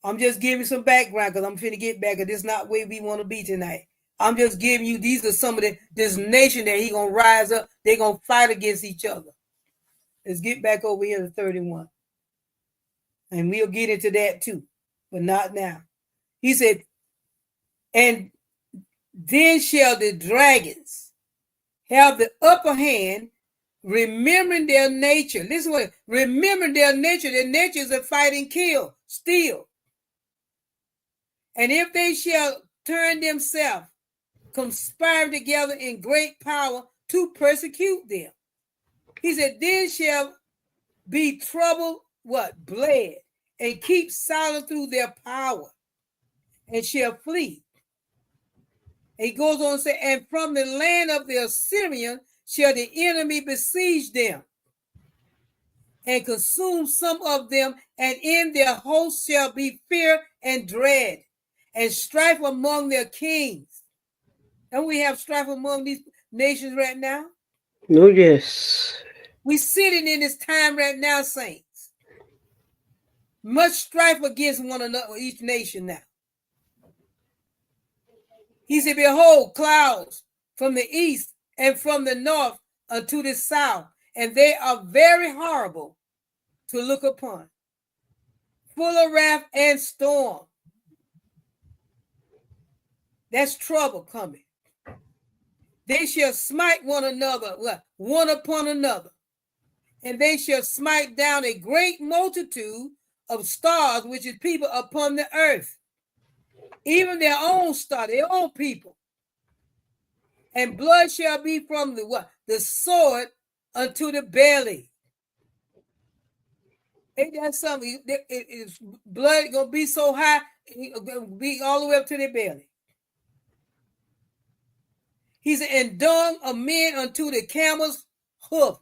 I'm just giving some background because I'm finna get back, and this is not where we want to be tonight. I'm just giving you, these are some of this nation that he gonna rise up. They're gonna fight against each other. Let's get back over here to 31. And we'll get into that too, but not now. He said, and then shall the dragons have the upper hand, remembering their nature. Listen what, remember their nature. Their nature is a fight and kill, steal. And if they shall turn themselves, conspire together in great power to persecute them. He said, then shall be trouble, bled, and keep silent through their power, and shall flee. And he goes on to say, and from the land of the Assyrian shall the enemy besiege them, and consume some of them, and in their host shall be fear and dread, and strife among their kings. Don't we have strife among these nations right now? Oh, yes. We're sitting in this time right now, saints. Much strife against one another, each nation now. He said, behold, clouds from the east and from the north unto the south, and they are very horrible to look upon, full of wrath and storm. That's trouble coming. They shall smite one another, one upon another, and they shall smite down a great multitude of stars, which is people upon the earth, even their own star, their own people. And blood shall be from the sword unto the belly. Ain't that something? Blood gonna be so high, gonna be all the way up to their belly. He said, and dung of men unto the camel's hoof.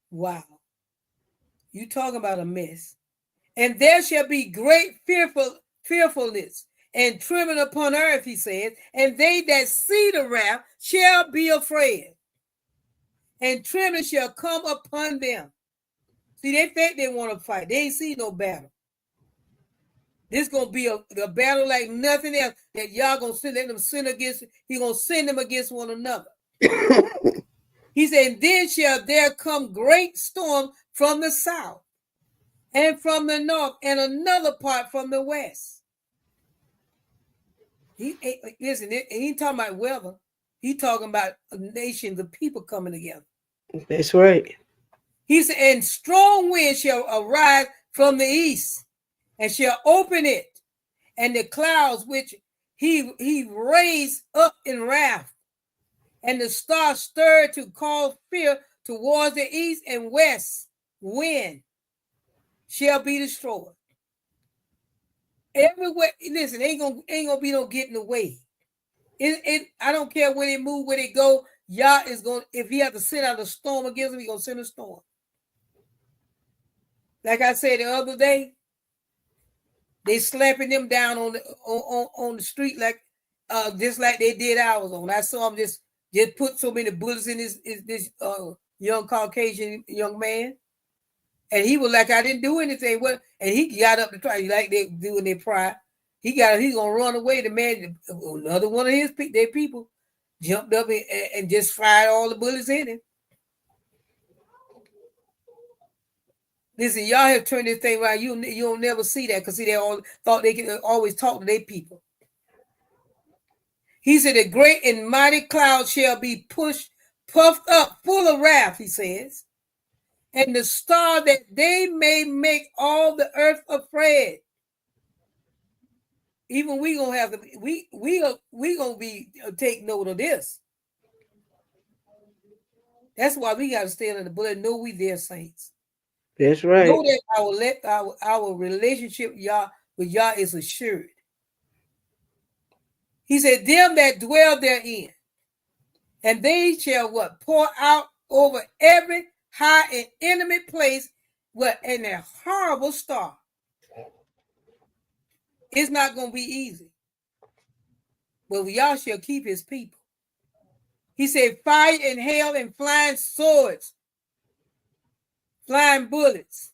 Wow. You talking about a mess. And there shall be great fearfulness and trembling upon earth, he says, and they that see the wrath shall be afraid, and trembling shall come upon them. See, they think they want to fight. They ain't see no battle. This gonna be a battle like nothing else that y'all gonna let them sin against. He gonna send them against one another. He said, then shall there come great storm from the south and from the north and another part from the west. Listen, he ain't talking about weather. He talking about nations of people coming together. That's right. He said, and strong wind shall arise from the east and shall open it, and the clouds which he raised up in wrath, and the stars stirred to cause fear towards the east and west wind shall be destroyed. Everywhere, listen, ain't gonna be no getting away. I don't care where they move, where they go. Yah is going. If he have to send out a storm against them, he gonna send a storm. Like I said the other day, they slapping them down on the street like just like they did ours on. I saw them just put so many bullets in this young Caucasian young man, and he was like, I didn't do anything. Well, and he got up to try, like they do in their pride. He's gonna run away. The man, another one of their people, jumped up and just fired all the bullets in him. Listen, y'all have turned this thing around. You don't never see that because they all thought they could always talk to their people. He said, the great and mighty cloud shall be puffed up, full of wrath, he says, and the star that they may make all the earth afraid. Even we gonna have to we gonna be take note of this. That's why we gotta stay under the blood. Know we there, saints. That's right. Know that our relationship with Yah is assured. He said, them that dwell therein, and they shall what? Pour out over every high and intimate place what? And a horrible star. It's not going to be easy. But Yah shall keep his people. He said, fire and hail and flying swords, flying bullets,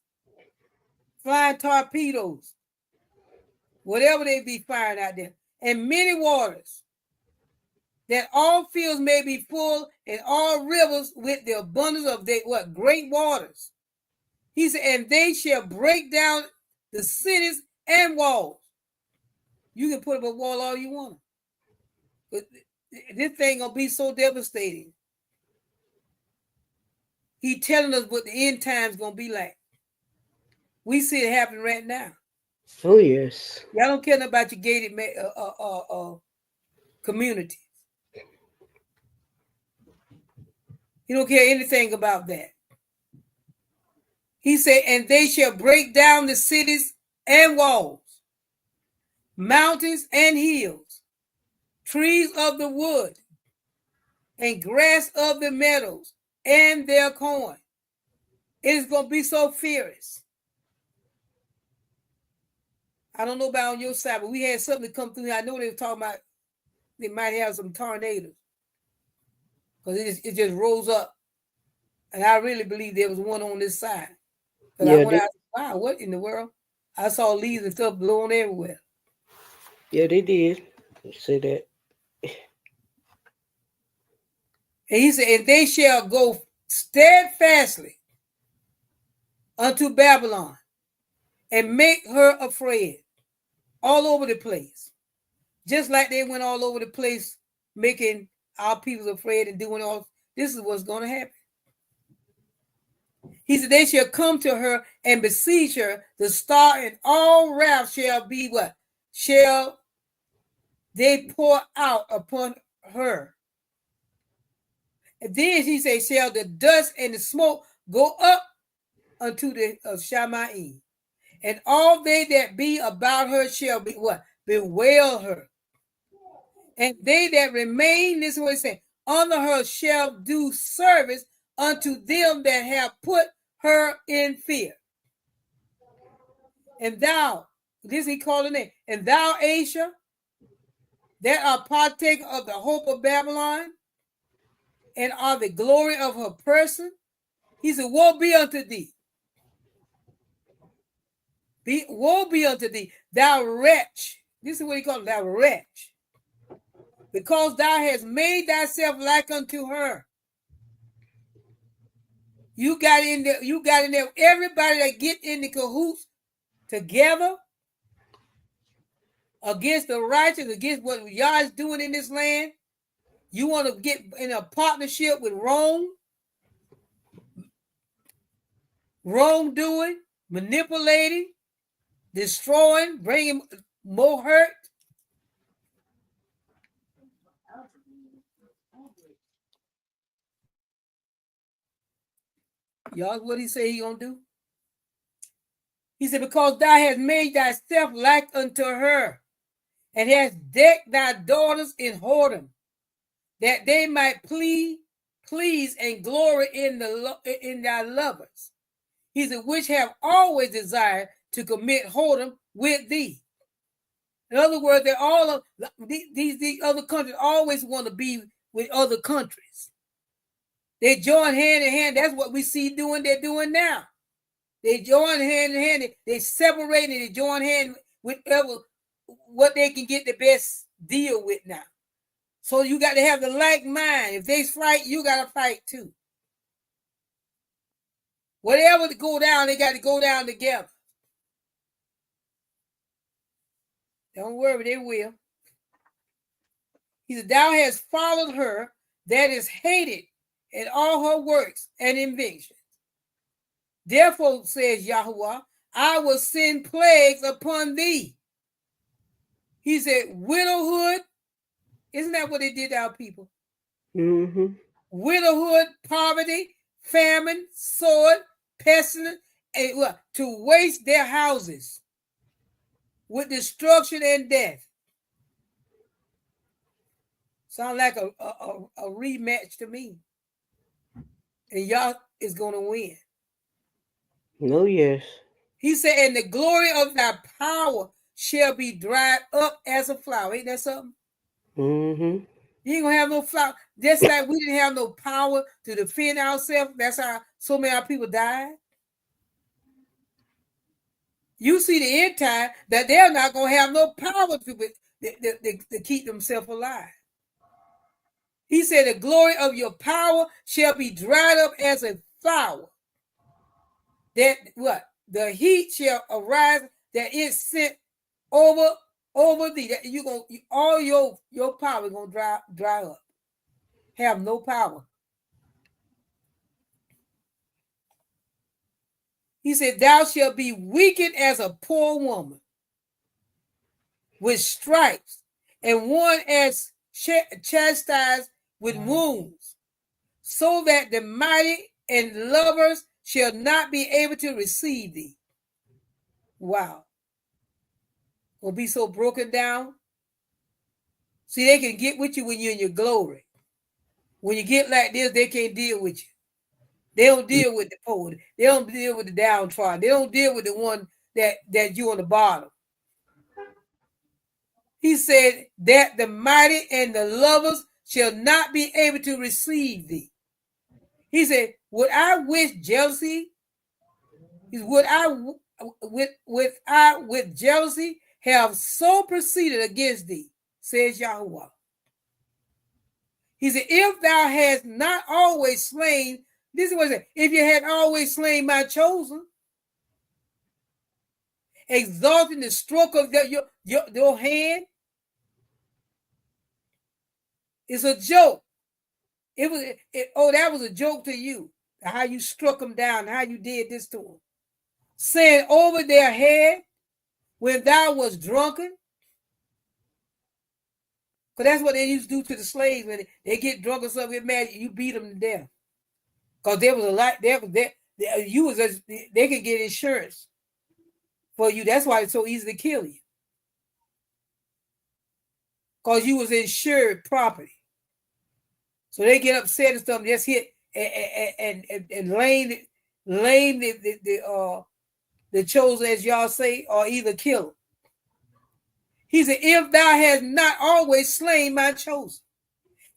flying torpedoes, whatever they be firing out there, and many waters, that all fields may be full, and all rivers with the abundance of great waters. He said, and they shall break down the cities and walls. You can put up a wall all you want. But this thing gonna be so devastating. He telling us what the end time's gonna be like. We see it happen right now. Oh yes. Y'all don't care about your gated communities. You don't care anything about that. He said, and they shall break down the cities and walls, mountains and hills, trees of the wood, and grass of the meadows, and their corn. It's going to be so fierce. I don't know about on your side, but we had something come through here. I know they were talking about they might have some tornadoes. Because it just rose up. And I really believe there was one on this side. Because I went out, wow, what in the world? I saw leaves and stuff blowing everywhere. Yeah, they did. Say that. And he said, and they shall go steadfastly unto Babylon and make her afraid all over the place. Just like they went all over the place making our people afraid and doing all. This is what's going to happen. He said, they shall come to her and besiege her. The star and all wrath shall be what? Shall they pour out upon her. And then he said, shall the dust and the smoke go up unto the Shamaim. And all they that be about her shall be what? Bewail her. And they that remain, this is what he said, under her shall do service unto them that have put her in fear. And thou, this he called her name, and thou, Asia, that are partaker of the hope of Babylon and are the glory of her person. He said, woe be unto thee. Woe be unto thee, thou wretch. This is what he called thou wretch. Because thou hast made thyself like unto her. You got in there, everybody that get in the cahoots together against the righteous, against what y'all is doing in this land. You want to get in a partnership with wrongdoing, manipulating, destroying, bringing more hurt. Y'all, what he say he gonna do? He said, because thou hast made thyself like unto her, and hast decked thy daughters in whoredom, that they might please and glory in thy lovers. He said, which have always desired to commit whoredom with thee. In other words, they're all of these other countries always want to be with other countries. They join hand in hand. That's what we see they're doing now. They join hand in hand. They separate and they join hand with what they can get the best deal with now. So you got to have the like mind. If they fight, you got to fight too. Whatever to go down, they got to go down together. Don't worry, they will. He said, thou hast followed her that is hated in all her works and inventions. Therefore, says Yahuwah, I will send plagues upon thee. He said, widowhood. Isn't that what they did to our people? Mm-hmm. Widowhood, poverty, famine, sword, pestilence, and to waste their houses with destruction and death. Sound like a rematch to me. And y'all is going to win. No, yes. He said, and the glory of thy power shall be dried up as a flower. Ain't that something? Mm-hmm. You ain't going to have no flower. Just like we didn't have no power to defend ourselves. That's how so many of our people died. You see the end time that they're not going to have no power to keep themselves alive. He said, the glory of your power shall be dried up as a flower. That what? The heat shall arise that it sent over thee. That you gonna all your power gonna dry up. Have no power. He said, thou shalt be weakened as a poor woman, with stripes, and one as chastised with wounds, so that the mighty and lovers shall not be able to receive thee. Wow. Will be so broken down. See, they can get with you when you're in your glory. When you get like this, they can't deal with you. They don't deal with the poor. They don't deal with the downtrodden. They don't deal with the one that you on the bottom. He said that the mighty and the lovers shall not be able to receive thee. He said, would I wish jealousy? Would I with jealousy have so proceeded against thee, says Yahuwah. He said, if thou hast not always slain, this is what he said, if you had always slain my chosen, exalting the stroke of your hand, it's a joke. That was a joke to you, how you struck them down, how you did this to them. Saying over their head when thou was drunken. Because that's what they used to do to the slaves when they get drunk or something, get mad, you beat them to death. Because there was a lot, they could get insurance for you. That's why it's so easy to kill you. Because you was insured property. So they get upset and stuff, just hit and lame the chosen, as y'all say, or either kill them. He said, if thou hast not always slain my chosen,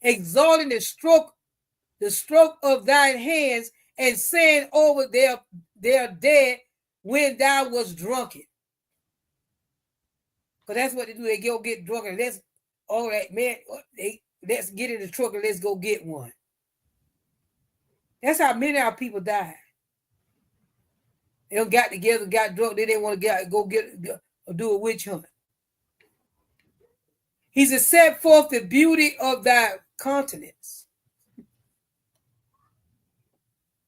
exalting the stroke of thine hands, and saying over their dead when thou was drunken. Because that's what they do. They go get drunk and let's, all right, man, let's get in the truck and let's go get one. That's how many of our people died. They got together, got drunk, they didn't want to go do a witch hunt. He said, set forth the beauty of thy countenance.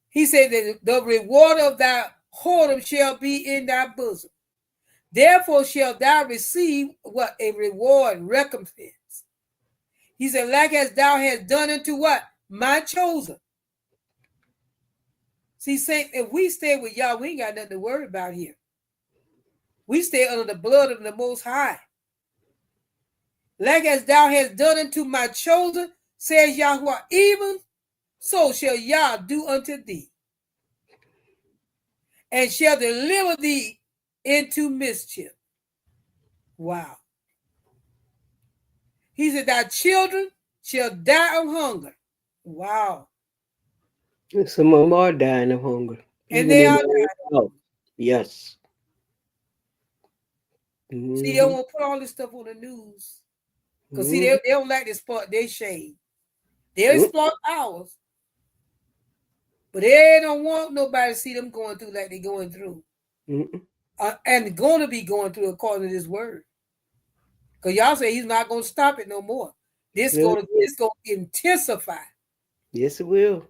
He said that the reward of thy whoredom shall be in thy bosom. Therefore shalt thou receive what? A reward, recompense. He said, like as thou hast done unto what? My chosen. See, saint, if we stay with y'all, we ain't got nothing to worry about here. We stay under the blood of the Most High. Like as thou hast done unto my chosen, says Yahweh, even so shall Yah do unto thee, and shall deliver thee into mischief. Wow. He said, thy children shall die of hunger. Wow. Some of them are dying of hunger. And they are dying of hunger. Yes. See, they won't put all this stuff on the news. Because see, they don't like to exploit their shade. They'll exploit ours. But they don't want nobody to see them going through like they're going through. And going to be going through according to this word. Because y'all say he's not going to stop it no more. This going to intensify. Yes, it will.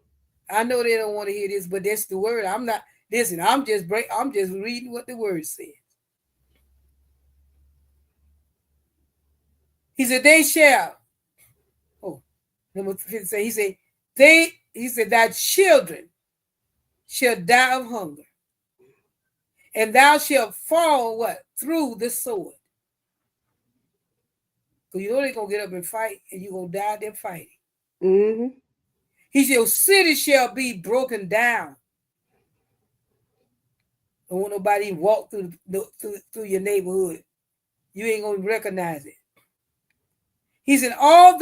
I know they don't want to hear this, but that's the word. I'm just reading what the word says. He said, they shall. Oh, number 50, he said, thy children shall die of hunger, and thou shalt fall what? Through the sword. Because you know they're going to get up and fight, and you're going to die there fighting. He said, your city shall be broken down. Don't want nobody to walk through your neighborhood. You ain't going to recognize it. He said, all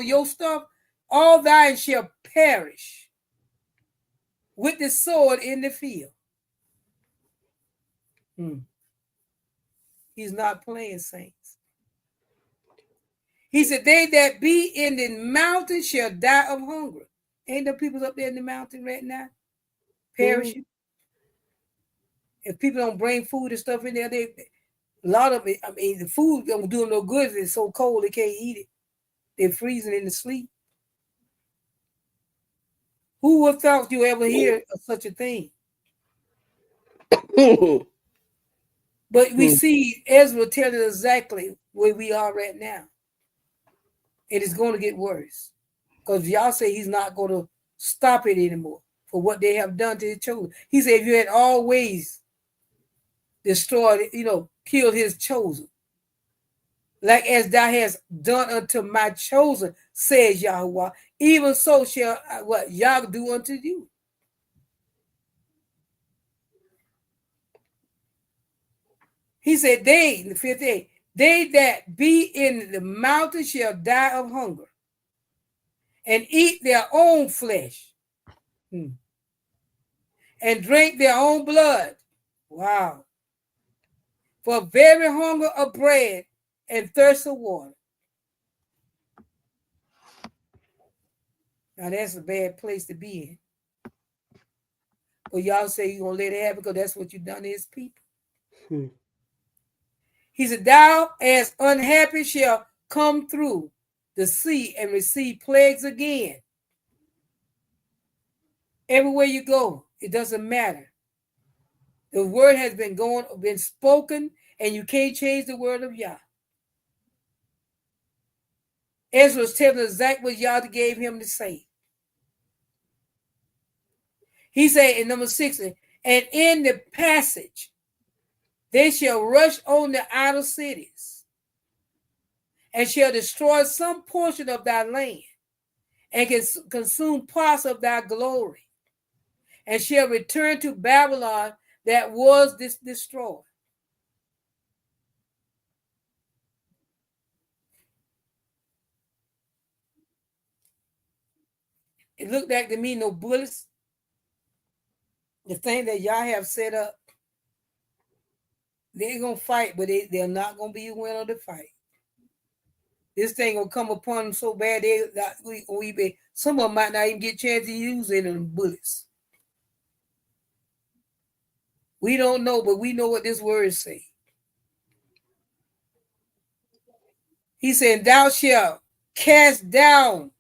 your stuff, all thine shall perish with the sword in the field. He's not playing, saints. He said, they that be in the mountain shall die of hunger. Ain't the people up there in the mountain right now perishing? If people don't bring food and stuff in there, a lot of it, I mean, the food don't do them no good. It's so cold they can't eat it. They're freezing in the sleep. Who would have thought you ever hear of such a thing? But we see Ezra telling us exactly where we are right now. And it's going to get worse. Because y'all say he's not going to stop it anymore for what they have done to his children. He said, if you had always destroyed, killed his chosen, like as thou hast done unto my chosen, says Yahweh, even so shall what Yah do unto you. He said, in the 5th day, they that be in the mountain shall die of hunger and eat their own flesh and drink their own blood. Wow. For very hunger of bread and thirst of water. Now that's a bad place to be in. But y'all say you're going to let it happen because that's what you've done to his people. He said, thou as unhappy shall come through the sea and receive plagues again. Everywhere you go, it doesn't matter. The word has been spoken, and you can't change the word of Yah. Ezra was telling exactly what Yah gave him to say. He said in number 6, and in the passage, they shall rush on the idol cities and shall destroy some portion of thy land and can consume parts of thy glory and shall return to Babylon that was destroyed. it looked like to me no bullets. The thing that y'all have set up, they're gonna fight, but they're not gonna be a winner to fight. This thing gonna come upon them so bad some of them might not even get a chance to use any of them bullets. We don't know, but we know what this word say. He said, "Thou shalt cast down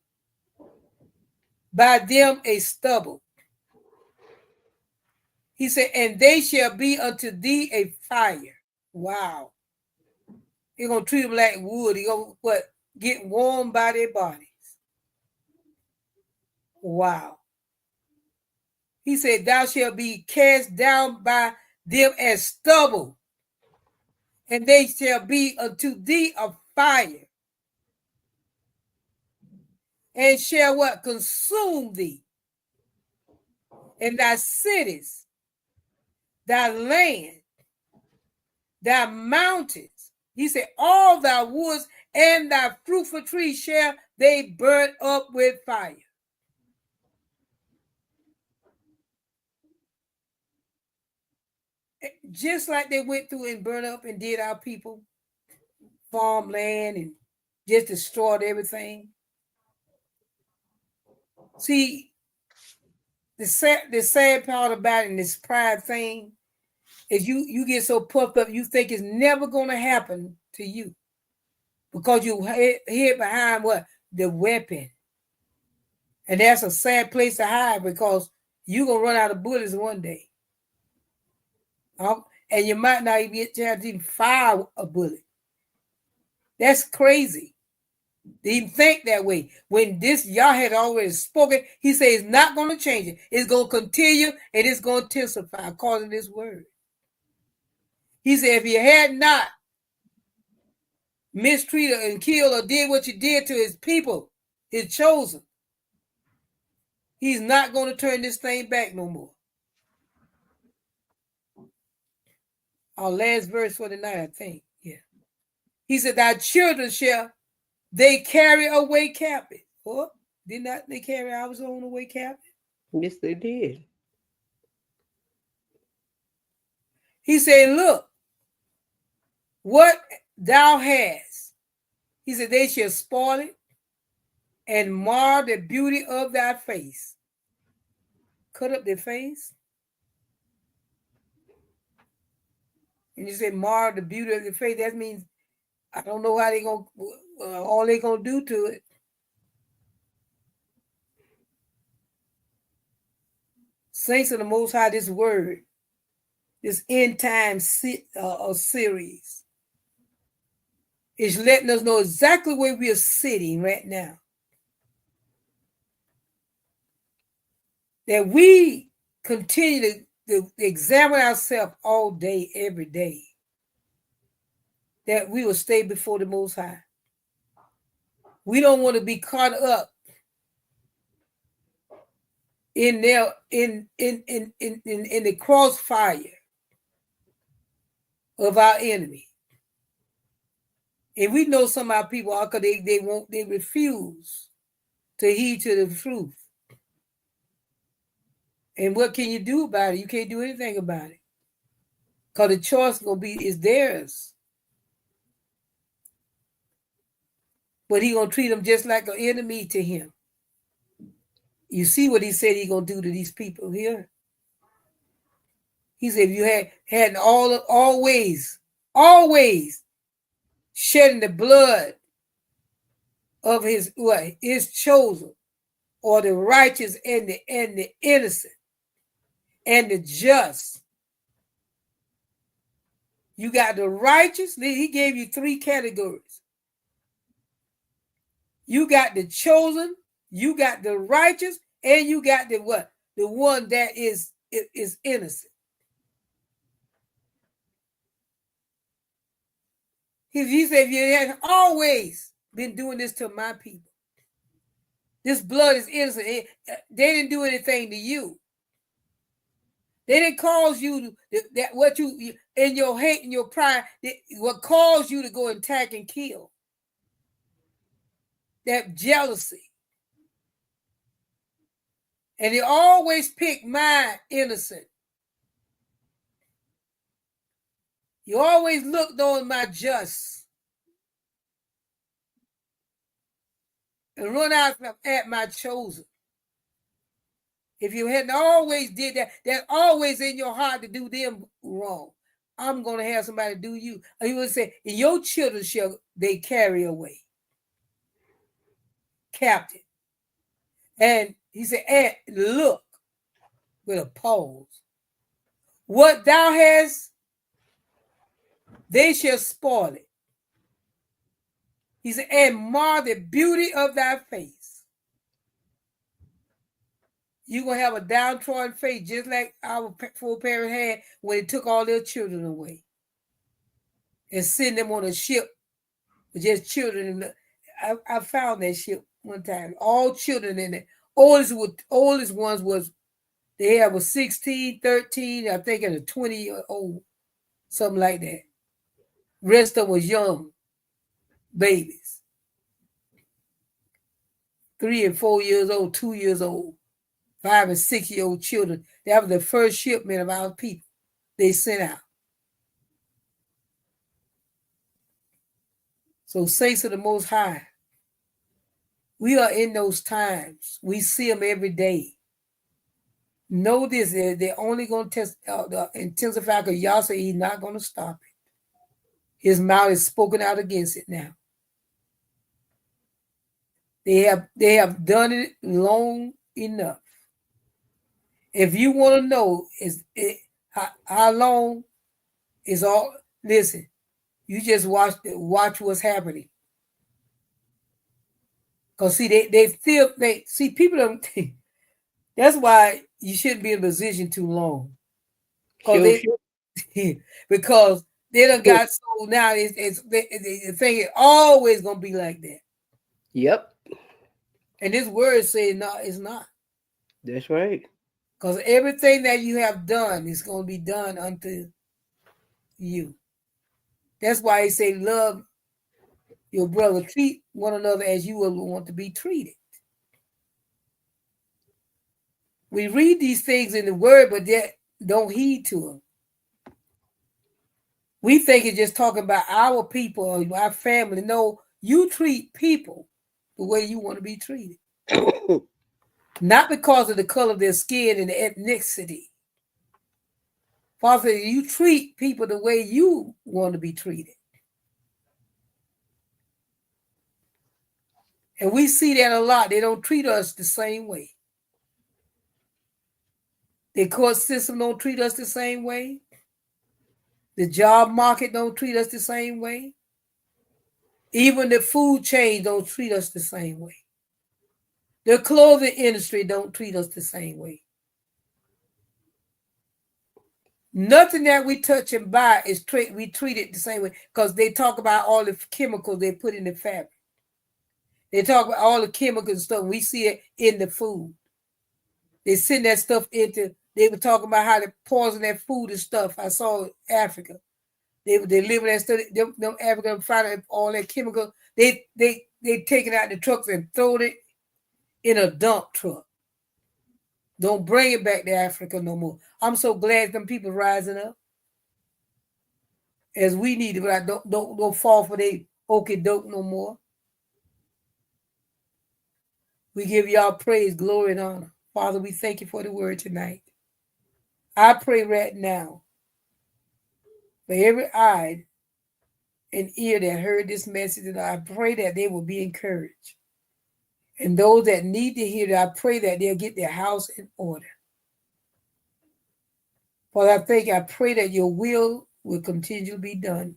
by them a stubble." He said, "And they shall be unto thee a fire." Wow. They're going to treat them like wood. They're going to get warm by their bodies. Wow. He said, "Thou shalt be cast down by them as stubble, and they shall be unto thee a fire, and shall what? Consume thee, and thy cities, thy land, thy mountains. He said, all thy woods and thy fruitful trees shall they burn up with fire. Just like they went through and burned up and did our people, farmland, and just destroyed everything. See, the sad part about it, and this pride thing, is you get so puffed up, you think it's never going to happen to you. Because you hid behind what? The weapon. And that's a sad place to hide, because you're going to run out of bullets one day. And you might not even get a chance to even fire a bullet. That's crazy. They even think that way. When this Yah had already spoken, he said it's not going to change it. It's going to continue, and it's going to intensify according to this word. He said, if you had not mistreated and killed or did what you did to his people, his chosen, he's not going to turn this thing back no more. Our last verse for the night, I think. Yeah. He said, thy children shall they carry away captive. Oh, did not they carry our own away captive? Yes, they did. He said, look, what thou hast. He said, they shall spoil it and mar the beauty of thy face. Cut up their face. And you say mar the beauty of the face. That means I don't know how they gonna all they gonna do to it. Saints of the Most High, this word, this end time series, is letting us know exactly where we are sitting right now. That we continue to examine ourselves all day, every day. That we will stay before the Most High. We don't want to be caught up in the crossfire of our enemy. And we know some of our people are because they refuse to heed to the truth. And what can you do about it? You can't do anything about it. Because the choice is theirs. But he's going to treat them just like an enemy to him. You see what he said he's going to do to these people here? He said, if you had always shedding the blood of his chosen, or the righteous and the innocent and the just. You got the righteous. He gave you 3 categories. You got the chosen, you got the righteous, and you got the what? The one that is innocent. He said, if you had always been doing this to my people, this blood is innocent. They didn't do anything to you. They didn't cause you what you in your hate and your pride, what caused you to go and attack and kill. That jealousy. And he always picked my innocent. You always looked on my just and run out at my chosen. If you hadn't always did that, that's always in your heart to do them wrong. I'm going to have somebody do you. Or he would say, your children shall they carry away. Captain. And he said, and look, with a pause. What thou hast, they shall spoil it. He said, and mar the beauty of thy face. You're going to have a downtrodden face just like our foreparents had when they took all their children away and send them on a ship with just children. I found that ship one time. All children in it. Oldest ones was, they had was 16, 13, I think, and a 20-year-old, something like that. Rest of them was young babies. 3 and 4 years old, 2 years old, 5 and 6-year-old children. That was the first shipment of our people they sent out. So saints of the Most High, we are in those times. We see them every day. Know this, they're only going to intensify because y'all say he's not going to stop it. His mouth is spoken out against it now. They have done it long enough. If you want to know how long is all, listen, you just watch what's happening. Because see, they see people don't think. That's why you shouldn't be in a position too long. Because they done got so now they think it's always gonna be like that. Yep. And this word says no, it's not. That's right. Because everything that you have done is going to be done unto you. That's why he say love your brother, treat one another as you will want to be treated. We read these things in the word, but yet don't heed to them. We think it's just talking about our people or our family. No, you treat people the way you want to be treated. Not because of the color of their skin and the ethnicity. Father, you treat people the way you want to be treated. And we see that a lot. They don't treat us the same way. The court system don't treat us the same way. The job market don't treat us the same way. Even the food chain don't treat us the same way. The clothing industry don't treat us the same way. Nothing that we touch and buy is we treat it the same way because they talk about all the chemicals they put in the fabric. They talk about all the chemicals and stuff. We see it in the food. They send that stuff into, they were talking about how they poison that food and stuff. I saw Africa. They live in that stuff. Them Africans find all that chemical. They take it out the trucks and throw it in a dump truck. Don't bring it back to Africa no more. I'm so glad them people rising up. As we need to, but don't fall for they okie doke no more. We give y'all praise, glory, and honor. Father, we thank you for the word tonight. I pray right now for every eye and ear that heard this message, and I pray that they will be encouraged. And those that need to hear it, I pray that they'll get their house in order. Father, I pray that your will continue to be done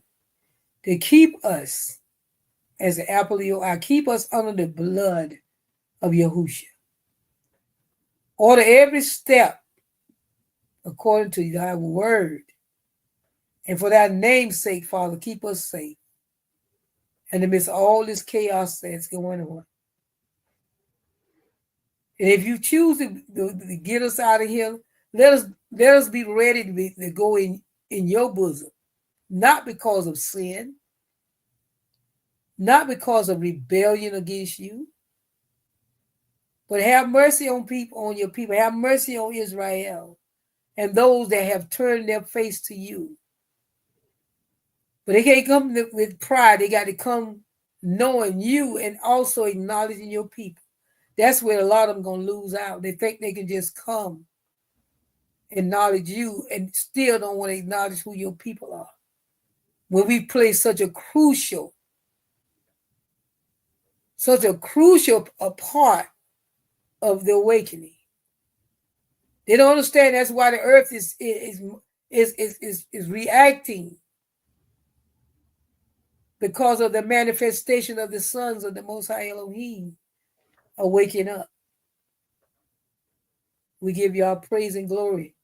to keep us as the apple of your eye, keep us under the blood of Yahushua. Order every step according to thy word. And for thy name's sake, Father, keep us safe. And amidst all this chaos that's going on. And if you choose to get us out of here, let us be ready to go in your bosom. Not because of sin. Not because of rebellion against you. But have mercy on your people. Have mercy on Israel and those that have turned their face to you. But they can't come with pride. They got to come knowing you and also acknowledging your people. That's where a lot of them going to lose out. They think they can just come, acknowledge you, and still don't want to acknowledge who your people are. When we play such a crucial part of the awakening. They don't understand that's why the earth is reacting, because of the manifestation of the sons of the Most High Elohim are waking up. We give y'all praise and glory.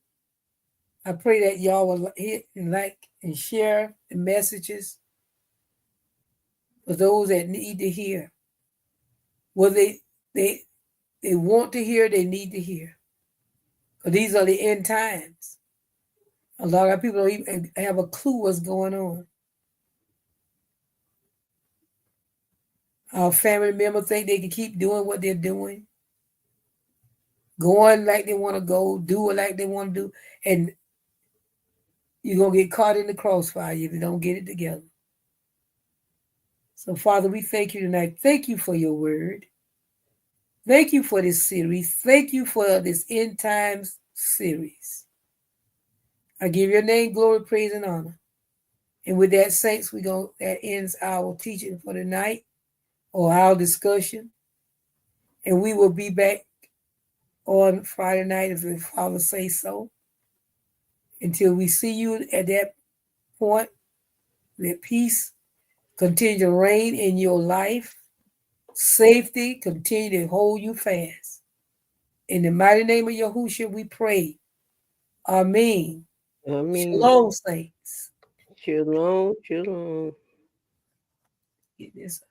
I pray that y'all will hit and like and share the messages for those that need to hear. What they want to hear, they need to hear. Because these are the end times. A lot of people don't even have a clue what's going on. Our family members think they can keep doing what they're doing, going like they want to go, do it like they want to do, and you're going to get caught in the crossfire if you don't get it together. So, Father, we thank you tonight. Thank you for your word. Thank you for this series. Thank you for this end times series. I give your name glory, praise, and honor. And with that, saints, that ends our teaching for tonight or our discussion. And we will be back on Friday night if the Father says so. Until we see you at that point, let peace continue to reign in your life. Safety continue to hold you fast. In the mighty name of Yahushua, we pray. Amen. Shalom, saints. Shalom, shalom. Get this.